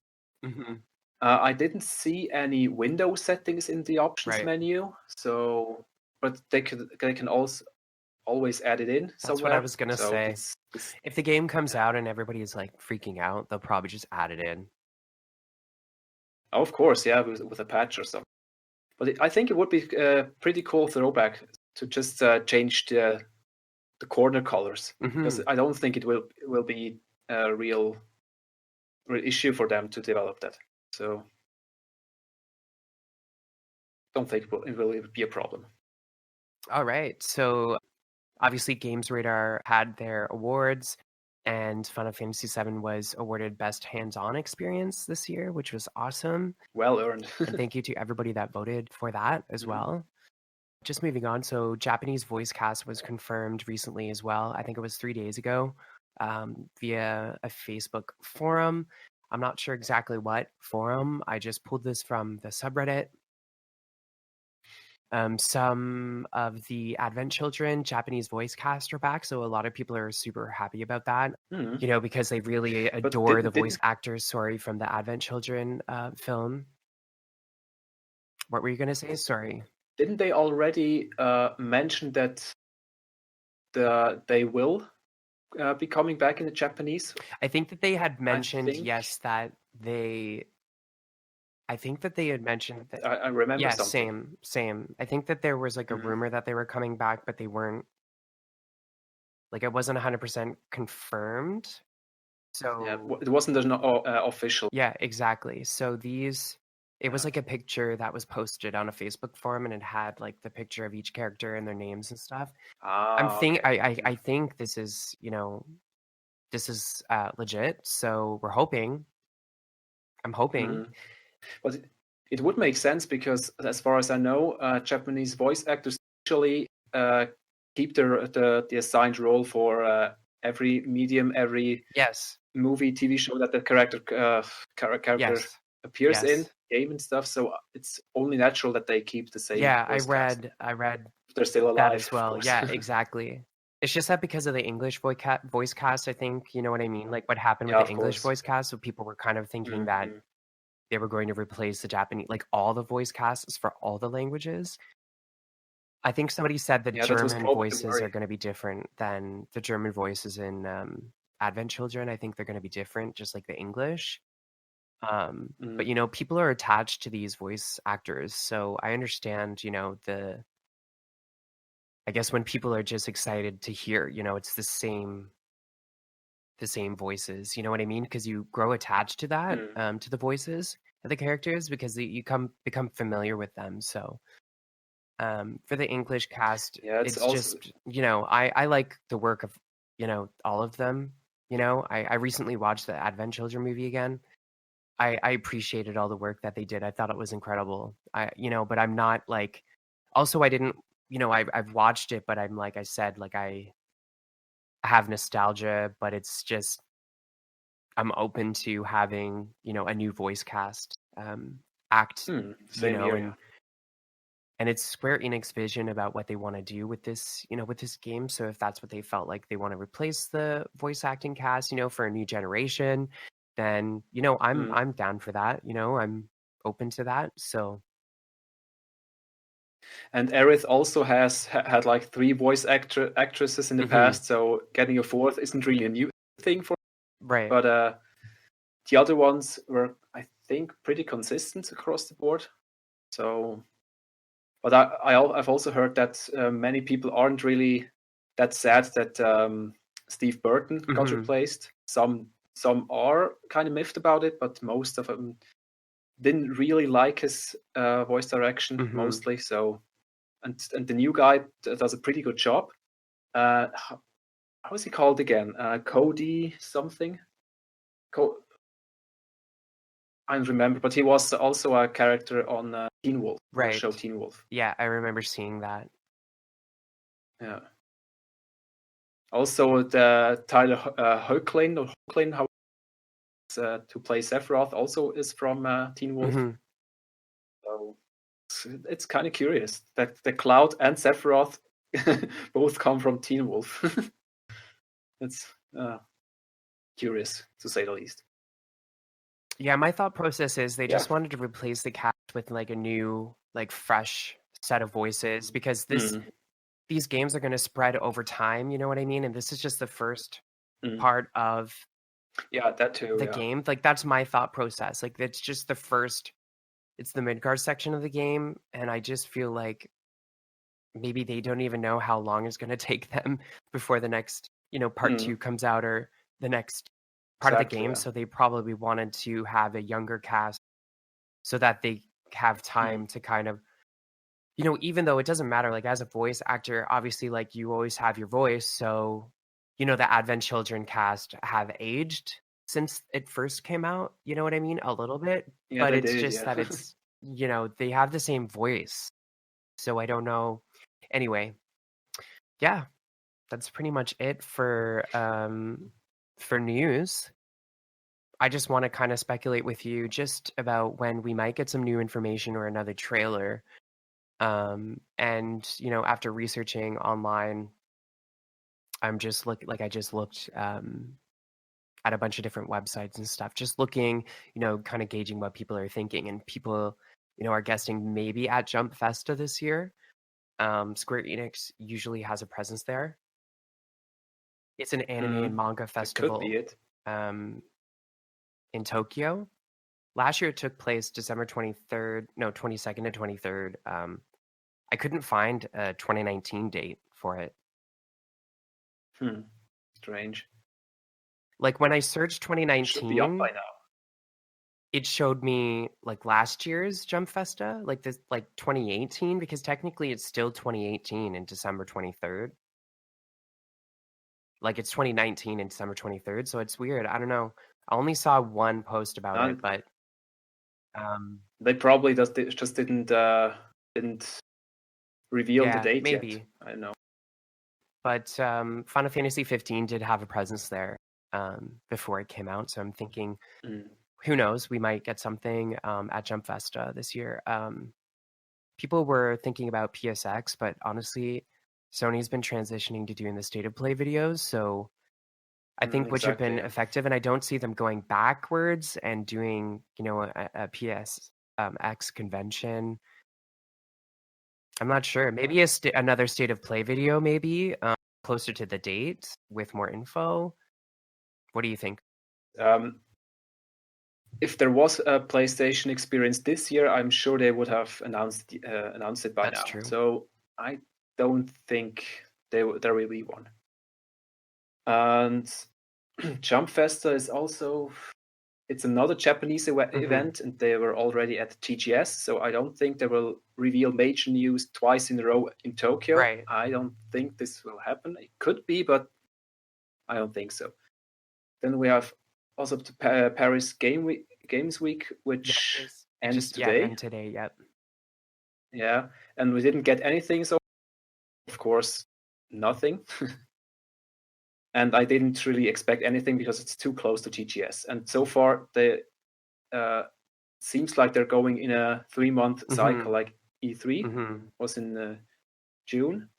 Mm-hmm. I didn't see any window settings in the options Right. menu, so but they can also always add it in That's somewhere. what I was gonna so say. it's If the game comes out and everybody's like freaking out, they'll probably just add it in. oh, of course, yeah, with a patch or something. But I think it would be a pretty cool throwback to just change the corner colors, because Mm-hmm. I don't think it will be a real issue for them to develop that. So don't think it will be a problem. All right. So obviously, Games Radar had their awards, and Final Fantasy VII was awarded Best Hands-On Experience this year, which was awesome. Well earned. And thank you to everybody that voted for that as well. Just moving on, so Japanese voice cast was confirmed recently as well. I think it was 3 days ago via a Facebook forum. I'm not sure exactly what forum. I just pulled this from the subreddit. Some of the Advent Children Japanese voice cast are back, so a lot of people are super happy about that. You know, because they really adore the voice actors. From the Advent Children film. What were you going to say? Sorry. Didn't they already mention that they will be coming back in the Japanese? I think that they had mentioned, yes, that they. I think that they had mentioned that. I remember. Yeah, something. same. I think that there was like a rumor that they were coming back, but they weren't. Like, it wasn't 100% confirmed. So yeah, it wasn't official. Yeah, exactly. So it was like a picture that was posted on a Facebook forum, and it had like the picture of each character and their names and stuff. I think this is, legit. So we're hoping. I'm hoping. But it would make sense because, as far as I know, Japanese voice actors usually keep the assigned role for every medium, every movie, TV show that the character appears in, game and stuff. So it's only natural that they keep the same. Yeah, I read they're still alive that as well. Yeah, exactly. It's just that because of the English voice cast, I think, you know what I mean? Like what happened with the English voice cast, so people were kind of thinking that they were going to replace the Japanese, like all the voice casts for all the languages. I think somebody said that German voices are going to be different than the German voices in Advent Children. I think they're going to be different, just like the English. But, people are attached to these voice actors. So I understand, I guess when people are just excited to hear, it's the same voices, you know what I mean? Because you grow attached to that, to the voices of the characters, because you become familiar with them. So for the English cast, it's also just, I like the work of, all of them. I recently watched the Advent Children movie again. I appreciated all the work that they did. I thought it was incredible. But I'm not like, also I didn't, I've watched it, but I'm like I said, like I have nostalgia, but it's just, I'm open to having, a new voice cast act, and it's Square Enix vision about what they want to do with this, with this game. So if that's what they felt like they want to replace the voice acting cast, for a new generation, then, I'm down for that. I'm open to that. So. And Aerith also had like 3 voice actresses in the past, so getting a 4th isn't really a new thing for them. Right. But the other ones were, I think, pretty consistent across the board. So, but I've also heard that many people aren't really that sad that Steve Burton got replaced. Some are kind of miffed about it, but most of them didn't really like his voice direction mostly. So, and the new guy does a pretty good job. How is he called again? Cody something. I don't remember, but he was also a character on Teen Wolf, right? The show Teen Wolf. Yeah, I remember seeing that. Yeah. Also, the Tyler Hoechlin, how to play Sephiroth, also is from Teen Wolf. So it's kind of curious that the Cloud and Sephiroth both come from Teen Wolf. It's curious, to say the least. Yeah, my thought process is they Yeah. just wanted to replace the cast with like a new, like fresh set of voices because these games are going to spread over time. You know what I mean? And this is just the first part of that too. the game. Like that's my thought process. Like it's just the first. It's the Midgard section of the game, and I just feel like maybe they don't even know how long it's going to take them before the next, part 2 comes out or the next part of the game. So they probably wanted to have a younger cast so that they have time to kind of, even though it doesn't matter, like as a voice actor, obviously like you always have your voice. So, the Advent Children cast have aged since it first came out. You know what I mean? A little bit, but it's just that it's, they have the same voice. So I don't know. Anyway, yeah, that's pretty much it for news. I just want to kind of speculate with you just about when we might get some new information or another trailer. And after researching online, I'm just looked at a bunch of different websites and stuff, just looking, kind of gauging what people are thinking, and people, are guessing maybe at Jump Festa this year. Square Enix usually has a presence there. It's an anime and manga festival. Could be it. In Tokyo. Last year it took place December 22nd and 23rd. I couldn't find a 2019 date for it. Strange. Like when I searched It should be up 2019, by now. it showed me like last year's Jump Festa, like 2018, because technically it's still 2018 in December 23rd. Like it's 2019 in December 23rd, so it's weird. I don't know. I only saw one post about it, but they probably just didn't reveal the date maybe. yet. I don't know. But Final Fantasy 15 did have a presence there before it came out, so I'm thinking, who knows? We might get something at Jump Festa this year. People were thinking about PSX, but honestly, Sony's been transitioning to doing the state of play videos, so I think which have been effective, and I don't see them going backwards and doing, a PSX convention. I'm not sure. Maybe another state of play video, maybe closer to the date with more info. What do you think? If there was a PlayStation experience this year, I'm sure they would have announced it by now. True. So I don't think there will be one. And Jump Festa is also, it's another Japanese event, and they were already at TGS, so I don't think they will reveal major news twice in a row in Tokyo. Right. I don't think this will happen. It could be, but I don't think so. Then we have also the Paris Games Week, which ends today. And today, yep. Yeah, and we didn't get anything, so of course, nothing. And I didn't really expect anything because it's too close to TGS. And so far, they seems like they're going in a 3-month cycle, like E3 was in June.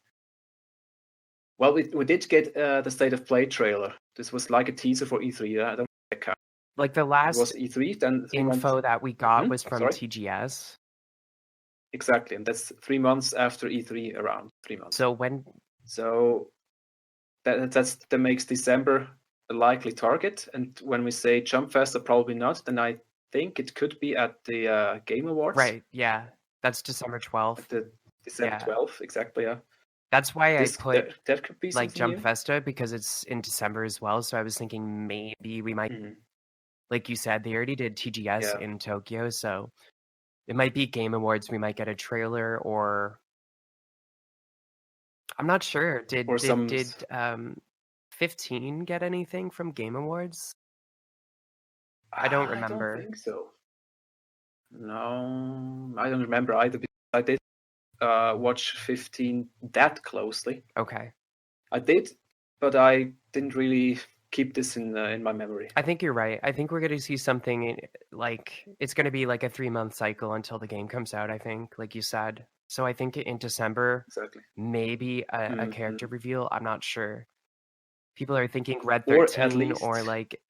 Well, we did get the State of Play trailer. This was like a teaser for E3. I don't think that counts. Like the last it was E3, then info that we got was from TGS. Exactly, and that's 3 months after E3, around 3 months. So that makes December a likely target. And when we say Jump Festa, probably not, then I think it could be at the Game Awards. Right, yeah. That's December 12th. December 12th, exactly, yeah. That's why I put that could be like Jump new. Festa, because it's in December as well. So I was thinking maybe we might, like you said, they already did TGS in Tokyo. So it might be Game Awards. We might get a trailer, or I'm not sure. Did 15 get anything from Game Awards? I don't remember. I don't think so. No, I don't remember either. Because I did watch 15 that closely. Okay. I did, but I didn't really keep this in my memory. I think you're right. I think we're going to see something like it's going to be like a 3-month cycle until the game comes out, I think, like you said. So I think in December, maybe a character reveal. I'm not sure. People are thinking Red Or 13 at or least, like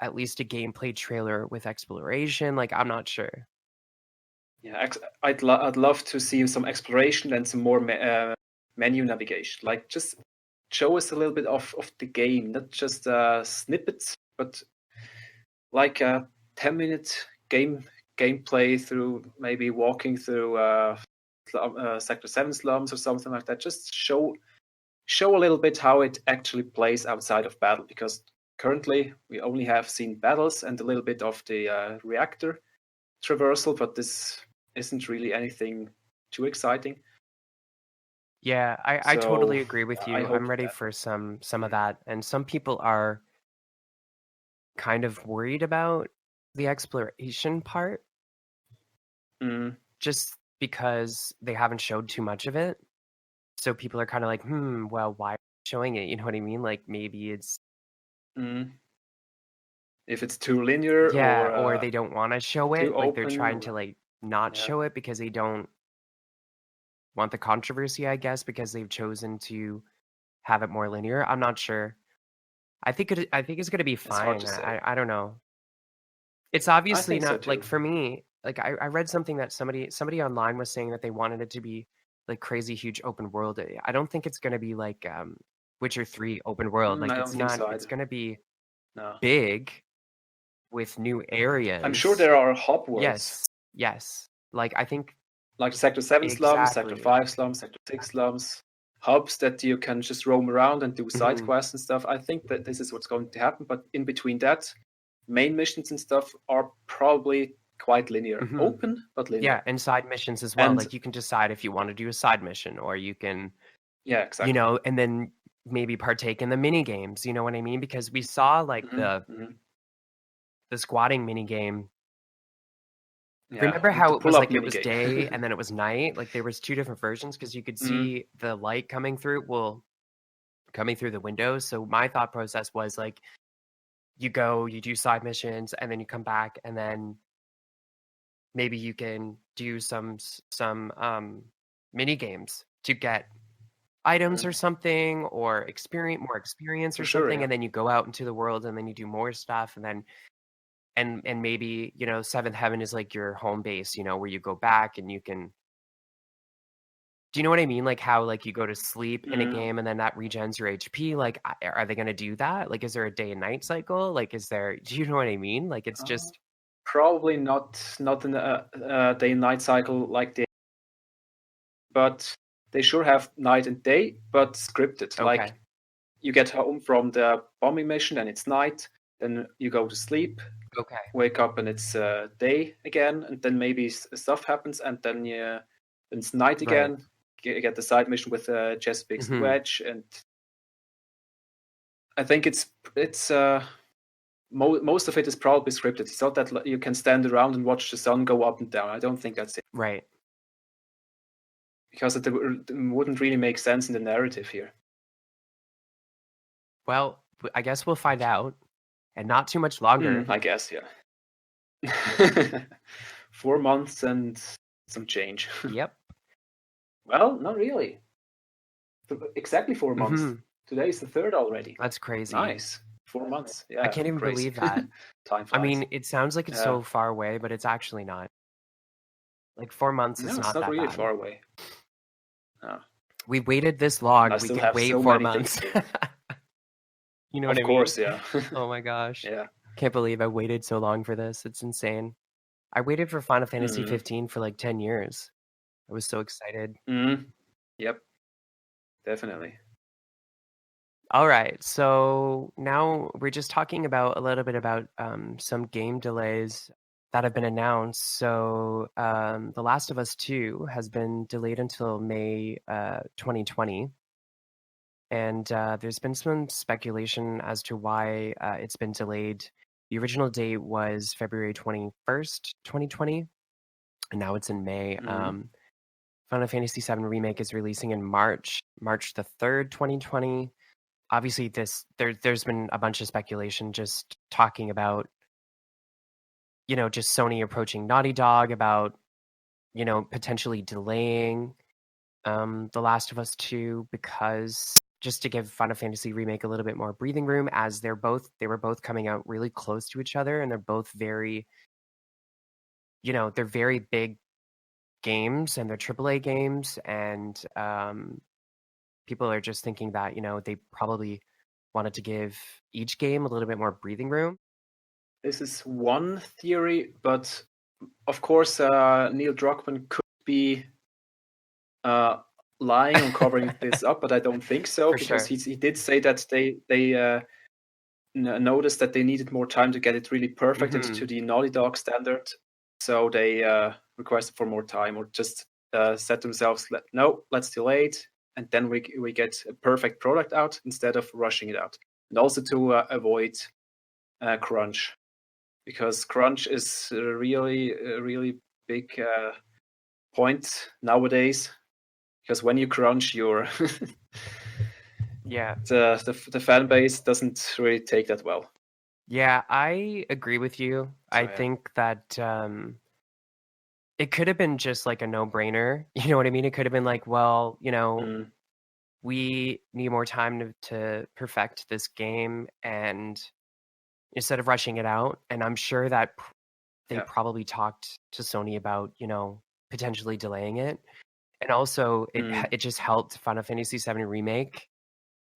at least a gameplay trailer with exploration. Like, I'm not sure. yeah, I'd love to see some exploration and some more menu navigation. Like, just show us a little bit of the game, not just snippets, but like a 10-minute gameplay through maybe walking through Sector 7 slums or something like that. Just show a little bit how it actually plays outside of battle, because currently we only have seen battles and a little bit of the reactor traversal, but this isn't really anything too exciting. Yeah, I totally So agree with I you. I'm hope ready that. for some of that. And some people are kind of worried about the exploration part Mm, just because they haven't showed too much of it. So people are kind of like, well, why are you showing it? You know what I mean? Like maybe it's mm. If it's too linear yeah, or or they don't want to show too it. Like they're open, trying or to like not yeah. show it because they don't want the controversy, I guess, because they've chosen to have it more linear. I'm not sure. I think it's gonna be It's hard fine. to say. I don't know. It's I obviously think so not like too. for me, like I read something that somebody online was saying that they wanted it to be like crazy huge open world. I don't think it's gonna be like Witcher 3 open world. Like I don't it's think not so it's either. gonna be No. big with new I'm sure areas. there are hub worlds, Yes. Yes. Like I think like Sector 7 slums, Sector exactly. 5 slums, Sector 6 slums, hubs that you can just roam around and do side Mhm. quests and stuff. I think that this is what's going to happen, but in between that, main missions and stuff are probably quite linear. Mhm. Open, but Yeah, linear. and side missions as well. And Like you can decide if you want to do a side mission or you can, yeah, exactly. and then maybe partake in the mini games, you know what I mean? Because we saw like Hmm. Hmm. the squatting mini game. Yeah, Remember and the how it was pull-up like it mini was game. day and then it was night? Like there was two different versions because you could Mm, see the light coming through, coming through the windows. So my thought process was like you go, you do side missions, and then you come back and then maybe you can do some mini games to get items or mm, something or more experience for or sure, something, yeah. and then you go out into the world and then you do more stuff, and then and maybe Seventh Heaven is like your home base, where you go back and you can, do you know what I mean, like how like you go to sleep in a Mm. game and then that regens your HP. Like are they going to do that? Like is there a day and night cycle? Like is there, do you know what I mean? Like it's Uh, just Probably not in a day and night cycle like they, but they sure have night and day, but scripted. okay. Like you get home from the bombing mission and it's night, then you go to sleep, Okay. wake up and it's day again, and then maybe stuff happens, and then it's night Right. again. You get the side mission with Chesapeake's Hmm. Wedge, and I think it's most of it is probably scripted. It's not that you can stand around and watch the sun go up and down. I don't think that's it, Right. because it wouldn't really make sense in the narrative here. Well, I guess we'll find out, and not too much longer. I guess, yeah. 4 months and some change. Yep. Well, not really. Exactly 4 months. Hmm. Today is the 3rd already. That's crazy. Nice. 4 months. Yeah, I can't even crazy. believe that. Time I flies. mean, it sounds like it's Yeah. so far away, but it's actually not. Like 4 months is No, it's not not that really bad. far away. No. We waited this long. I We still could have wait so 4 many months. things to do. You know Of what I course, mean? yeah. Oh my gosh. Yeah. Can't believe I waited so long for this. It's insane. I waited for Final Fantasy Mhm. 15 for like 10 years. I was so excited. Mhm. Yep. Definitely. All right. So now we're just talking about a little bit about some game delays that have been announced. So The Last of Us 2 has been delayed until May 2020. And there's been some speculation as to why it's been delayed. The original date was February 21st, 2020, and now it's in May. Mhm. Final Fantasy VII Remake is releasing in March the 3rd, 2020. Obviously, there's been a bunch of speculation just talking about, just Sony approaching Naughty Dog about, potentially delaying The Last of Us 2 because just to give Final Fantasy Remake a little bit more breathing room, as they were both coming out really close to each other, and they're both very, they're very big games, and they're AAA games, and people are just thinking that, they probably wanted to give each game a little bit more breathing room. This is one theory, but of course, Neil Druckmann could be lying on covering this up, but I don't think so, For because sure. he did say that they noticed that they needed more time to get it really perfect and to the Naughty Dog standard, so they requested for more time, or just said to themselves, no, let's delay it, and then we get a perfect product out instead of rushing it out. And also to avoid crunch, because crunch is a really big point nowadays, because when you crunch, you're Yeah. the fan base doesn't really take that well. Yeah, I agree with you. So, I think that it could have been just like a no-brainer. You know what I mean? It could have been like, well, we need more time to perfect this game, and instead of rushing it out. And I'm sure that they probably talked to Sony about, potentially delaying it. And also, it just helped Final Fantasy VII Remake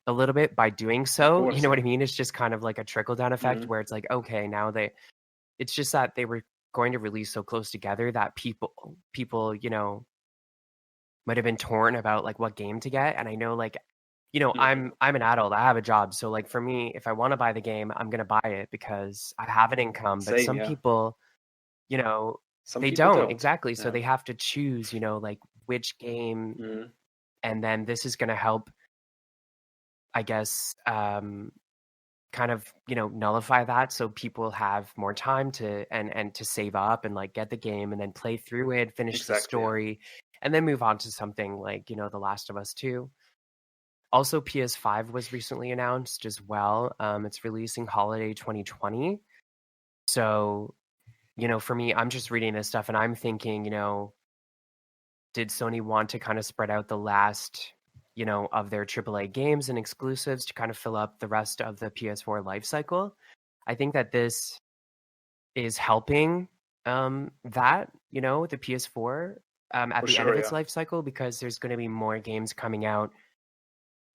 a little bit by doing so. course, You know what I mean? It's just kind of like a trickle-down effect where it's like, okay, now it's just that they were going to release so close together that people, might have been torn about like what game to get. And I know, like, I'm an adult, I have a job, so like for me, if I want to buy the game, I'm gonna buy it because I have an income. But some people, some they people don't exactly, so Yeah. they have to choose, like which game, and then this is gonna help, I guess, kind of nullify that, so people have more time to and to save up and like get the game and then play through it, finish the story, and then move on to something like The Last of Us 2. Also, PS5 was recently announced as well. It's releasing holiday 2020. So, for me, I'm just reading this stuff and I'm thinking, did Sony want to kind of spread out the last, of their AAA games and exclusives to kind of fill up the rest of the PS4 life cycle? I think that this is helping that, the PS4 at the end of its life cycle, because there's going to be more games coming out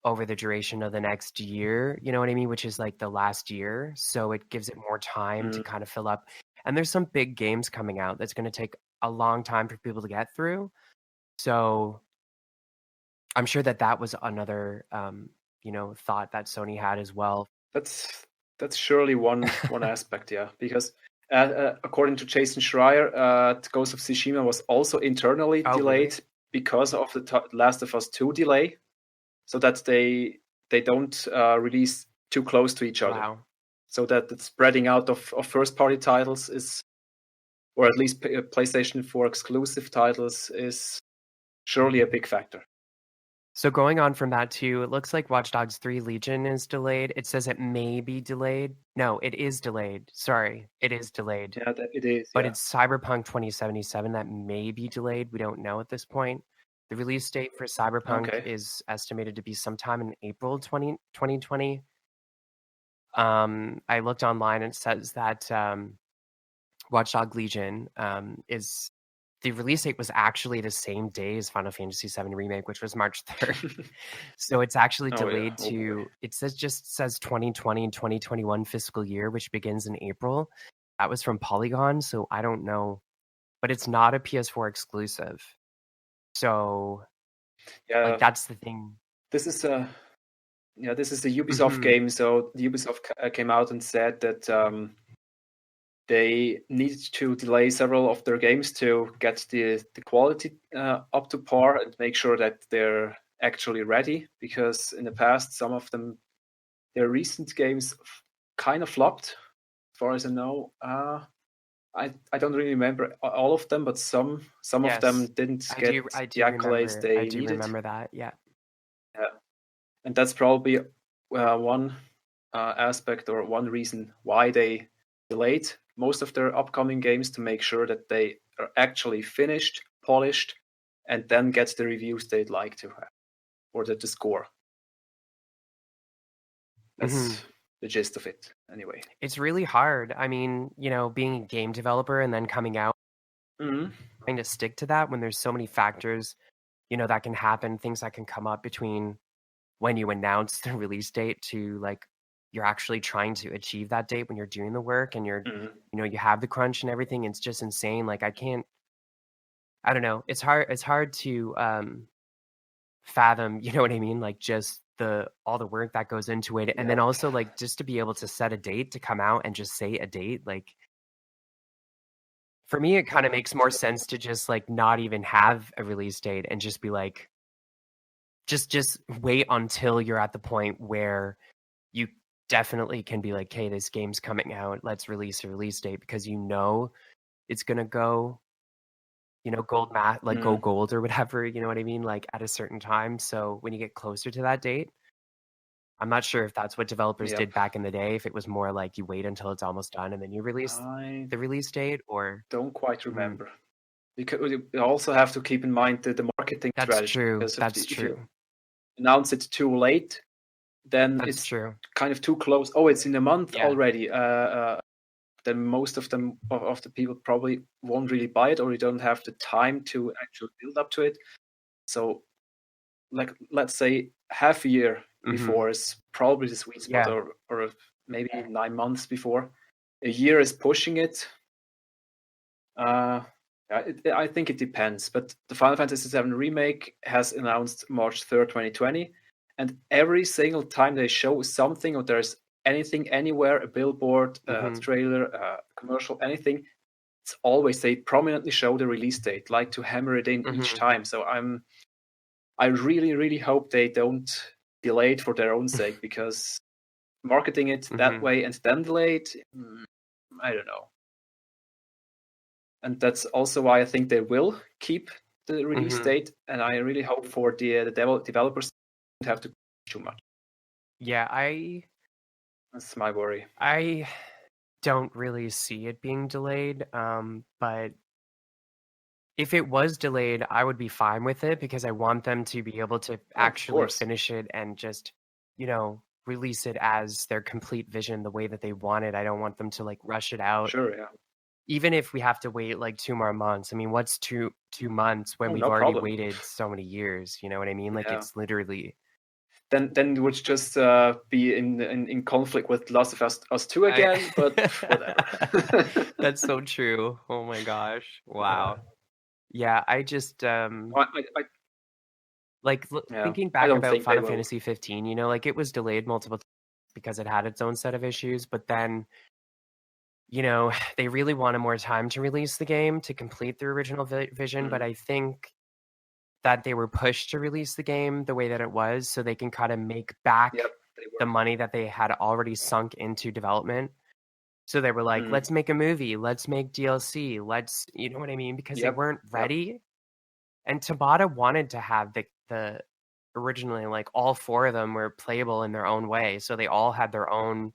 over the duration of the next year, you know what I mean? Which is like the last year. So it gives it more time to kind of fill up. And there's some big games coming out that's going to take a long time for people to get through. So I'm sure that was another, thought that Sony had as well. That's surely one aspect, yeah. Because according to Jason Schreier, Ghost of Tsushima was also internally delayed because of the Last of Us 2 delay, so that they don't release too close to each other. Wow. So that the spreading out of first-party titles is, or at least PlayStation 4 exclusive titles, is surely a big factor. So going on from that too, it looks like Watch Dogs 3 Legion is delayed. It says it may be delayed. No, it is delayed. Sorry, it is delayed. Yeah, it is. But it's Cyberpunk 2077 that may be delayed. We don't know at this point. The release date for Cyberpunk is estimated to be sometime in April 2020. I looked online and it says that Watch Dogs Legion is... The release date was actually the same day as Final Fantasy VII Remake, which was March 3rd. So it's actually delayed to... It says 2020 and 2021 fiscal year, which begins in April. That was from Polygon, so I don't know. But it's not a PS4 exclusive. So, like, that's the thing. This is a Ubisoft game. So the Ubisoft came out and said that they needed to delay several of their games to get the quality up to par and make sure that they're actually ready. Because in the past, some of them, their recent games, kind of flopped, as far as I know. I don't really remember all of them, but some of them didn't get the accolades they needed. I do remember that, yeah. And that's probably one aspect or one reason why they delayed most of their upcoming games, to make sure that they are actually finished, polished, and then get the reviews they'd like to have, or the score. That's the gist of it, anyway. It's really hard. I mean, being a game developer and then coming out, trying to stick to that when there's so many factors, that can happen, things that can come up between when you announce the release date to like you're actually trying to achieve that date when you're doing the work and you're, you have the crunch and everything. It's just insane. Like I don't know. It's hard to fathom, you know what I mean? Like just all the work that goes into it. And then also like just to be able to set a date to come out and just say a date, like for me, it kind of makes more sense to just like not even have a release date and just be like, just wait until you're at the point where you definitely can be like, hey, this game's coming out. Let's release a release date because it's gonna go, go gold or whatever, you know what I mean? Like at a certain time. So when you get closer to that date, I'm not sure if that's what developers did back in the day, if it was more like you wait until it's almost done and then you release the release date, or don't quite remember. Because you also have to keep in mind the marketing strategy. True. Because that's if true. You announce it too late, then it's true. Kind of too close. Oh, it's in a month already. Then most of the people probably won't really buy it, or you don't have the time to actually build up to it. So, like, let's say half a year before is probably the sweet spot, or maybe 9 months before. A year is pushing it. I think it depends, but the Final Fantasy VII Remake has announced March 3rd, 2020, and every single time they show something or there's anything anywhere, a billboard, a trailer, a commercial, anything, it's always they prominently show the release date, like to hammer it in each time. So I really, really hope they don't delay it for their own sake, because marketing it that way and then delay it, I don't know. And that's also why I think they will keep the release date, and I really hope for the developers don't have to too much. Yeah, that's my worry. I don't really see it being delayed, but if it was delayed, I would be fine with it because I want them to be able to actually finish it and just, release it as their complete vision the way that they want it. I don't want them to like rush it out. Sure, yeah. Even if we have to wait like 2 more months. I mean, what's two months when we've already waited so many years? You know what I mean? Like it's literally. Then it would just be in conflict with Last of Us 2 again, but whatever. That's so true. Oh my gosh! Wow. Yeah, I just thinking back about Final Fantasy 15. Like it was delayed multiple times because it had its own set of issues, but then. They really wanted more time to release the game to complete the original vision, but I think that they were pushed to release the game the way that it was so they can kind of make back the money that they had already sunk into development. So they were like, let's make a movie, let's make DLC, you know what I mean? Because they weren't ready. And Tabata wanted to have the originally, like all 4 of them were playable in their own way. So they all had their own...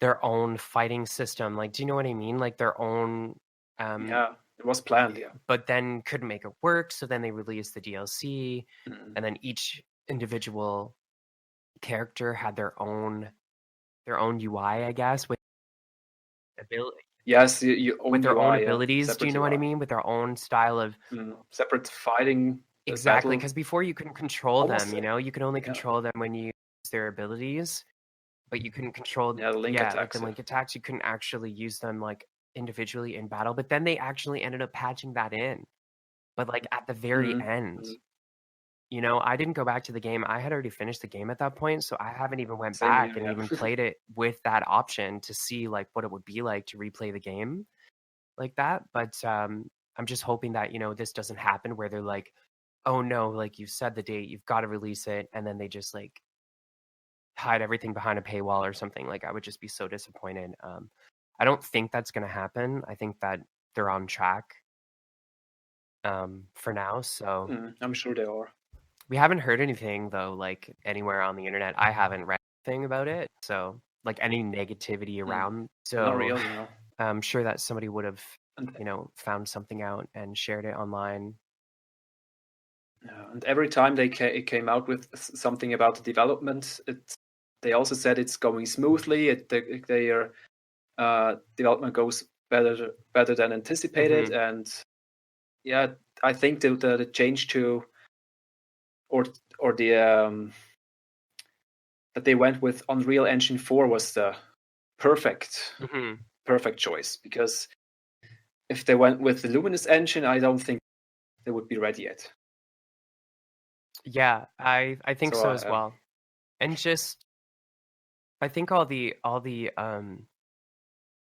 their own fighting system, like, do you know what I mean? Like their own it was planned, but then couldn't make it work, so then they released the DLC, and then each individual character had their own UI, I guess, with ability. Yes, with their own abilities. Do you know what I mean? With their own style of separate fighting. Exactly, because before you couldn't control them. You could only control them when you use their abilities. But you couldn't control the link attacks. The link attacks. You couldn't actually use them like individually in battle. But then they actually ended up patching that in. But like at the very end, I didn't go back to the game. I had already finished the game at that point, so I haven't even went back and even played it with that option to see like what it would be like to replay the game like that. But I'm just hoping that this doesn't happen where they're like, oh no, like you said the date, you've got to release it, and then they just like hide everything behind a paywall or something. Like I would just be so disappointed. I don't think that's going to happen. I think that they're on track for now. So I'm sure they are. We haven't heard anything though, like anywhere on the internet. I haven't read anything about it. So like any negativity around. So not really, no. I'm sure that somebody would have, found something out and shared it online. And every time it came out with something about the development, they also said it's going smoothly. Their development goes better than anticipated, and yeah, I think the change to or the that they went with Unreal Engine 4 was the perfect choice, because if they went with the Luminous engine, I don't think they would be ready yet. Yeah, I think so as well. And just I think all the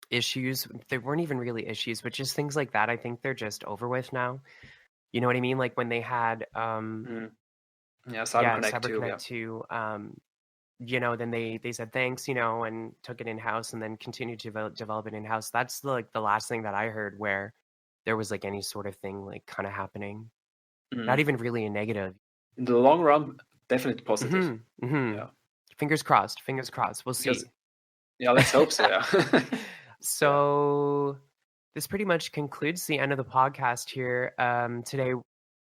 issues, they weren't even really issues, but just things like that, I think they're just over with now. You know what I mean? Like when they had CyberConnect 2, you know, then they said thanks, you know, and took it in-house and then continued to develop it in-house. That's the last thing that I heard where there was like any sort of thing like kind of happening. Not even really a negative. In the long run, definitely positive. Yeah. Fingers crossed. We'll see. Yeah, let's hope so, yeah. So this pretty much concludes the end of the podcast here today,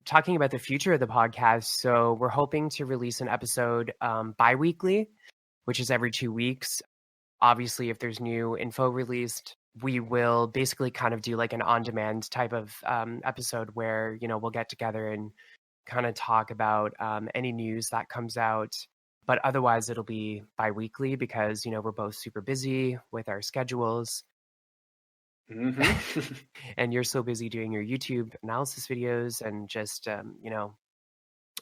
talking about the future of the podcast. So we're hoping to release an episode bi-weekly, which is every 2 weeks. Obviously, if there's new info released, we will basically kind of do like an on-demand type of episode where, you know, we'll get together and kind of talk about any news that comes out. But otherwise, it'll be bi-weekly because, you know, we're both super busy with our schedules. And you're so busy doing your YouTube analysis videos and just, you know,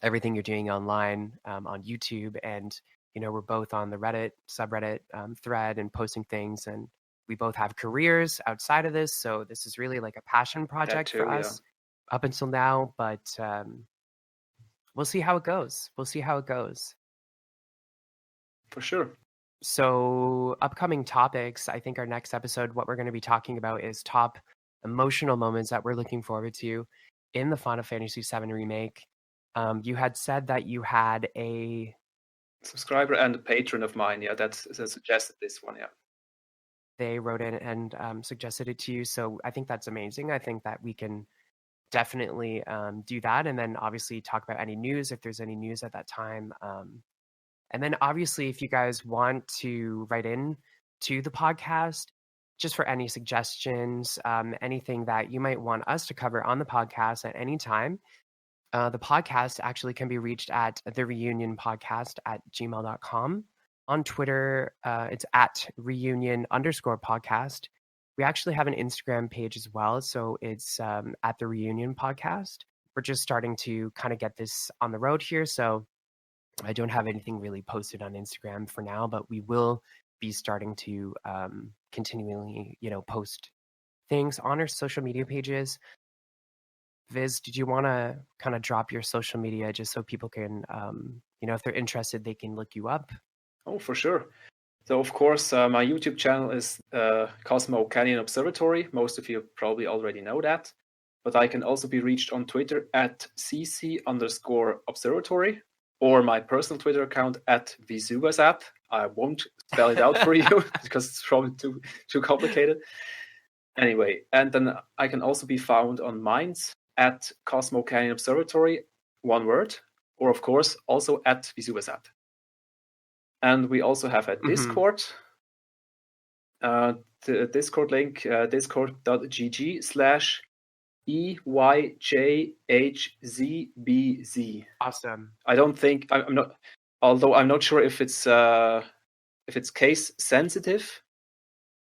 everything you're doing online on YouTube. And, you know, we're both on the Reddit subreddit thread and posting things. And we both have careers outside of this. So this is really like a passion project for us up until now. But we'll see how it goes. For sure. So upcoming topics, I think our next episode, what we're going to be talking about is top emotional moments that we're looking forward to in the Final Fantasy VII Remake. You had said that you had a subscriber and a patron of mine, that suggested this one, They wrote in and suggested it to you, so I think that's amazing. I think that we can definitely do that, and then obviously talk about any news if there's any news at that time. And then obviously, if you guys want to write in to the podcast, just for any suggestions, anything that you might want us to cover on the podcast at any time, the podcast actually can be reached at thereunionpodcast@gmail.com. On Twitter, it's at reunion_podcast. We actually have an Instagram page as well, so it's at the Reunion Podcast. We're just starting to kind of get this on the road here, so I don't have anything really posted on Instagram for now, but we will be starting to continually, you know, post things on our social media pages. Vyzz, did you want to kind of drop your social media just so people can, you know, if they're interested, they can look you up? Oh, for sure. So, of course, my YouTube channel is Cosmo Canyon Observatory. Most of you probably already know that. But I can also be reached on Twitter at cc_observatory. Or my personal Twitter account at FFVIIR. I won't spell it out for you because it's probably too complicated. Anyway, and then I can also be found on Minds at Cosmo Canyon Observatory, one word, or of course also at FFVIIR. And we also have a Discord. The Discord link, discord.gg/EYJHZBZ. Awesome. I don't think I'm not, although I'm not sure if it's case sensitive,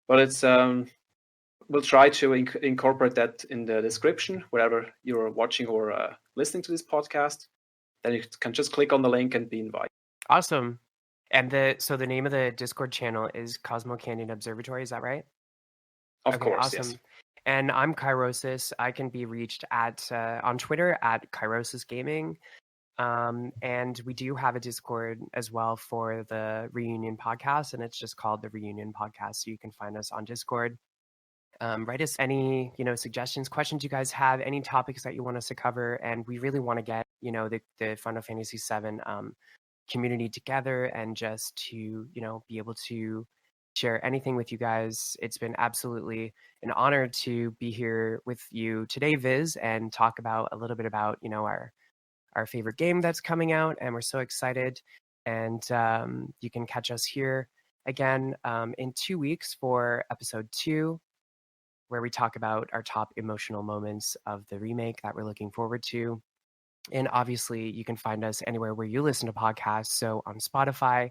but it's we'll try to incorporate that in the description wherever you're watching or listening to this podcast. Then you can just click on the link and be invited. Awesome. And so the name of the Discord channel is Cosmo Canyon Observatory. Is that right? Of course, awesome. yes. And I'm Kyrosis. I can be reached at on Twitter at Kyrosis Gaming. And we do have a Discord as well for the Reunion Podcast, and it's just called the Reunion Podcast. So you can find us on Discord. Write us any, you know, suggestions, questions you guys have, any topics that you want us to cover, and we really want to get, you know, the Final Fantasy VII community together and just to, you know, be able to share anything with you guys. It's been absolutely an honor to be here with you today, Vyzz, and talk about a little bit about, you know, our favorite game that's coming out, and we're so excited. And you can catch us here again in 2 weeks for episode 2, where we talk about our top emotional moments of the remake that we're looking forward to. And obviously, you can find us anywhere where you listen to podcasts. So on Spotify,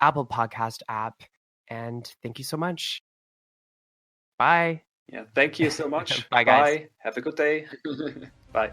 Apple Podcast app. And thank you so much. Bye. Yeah, thank you so much. Bye, guys. Bye. Have a good day. Bye.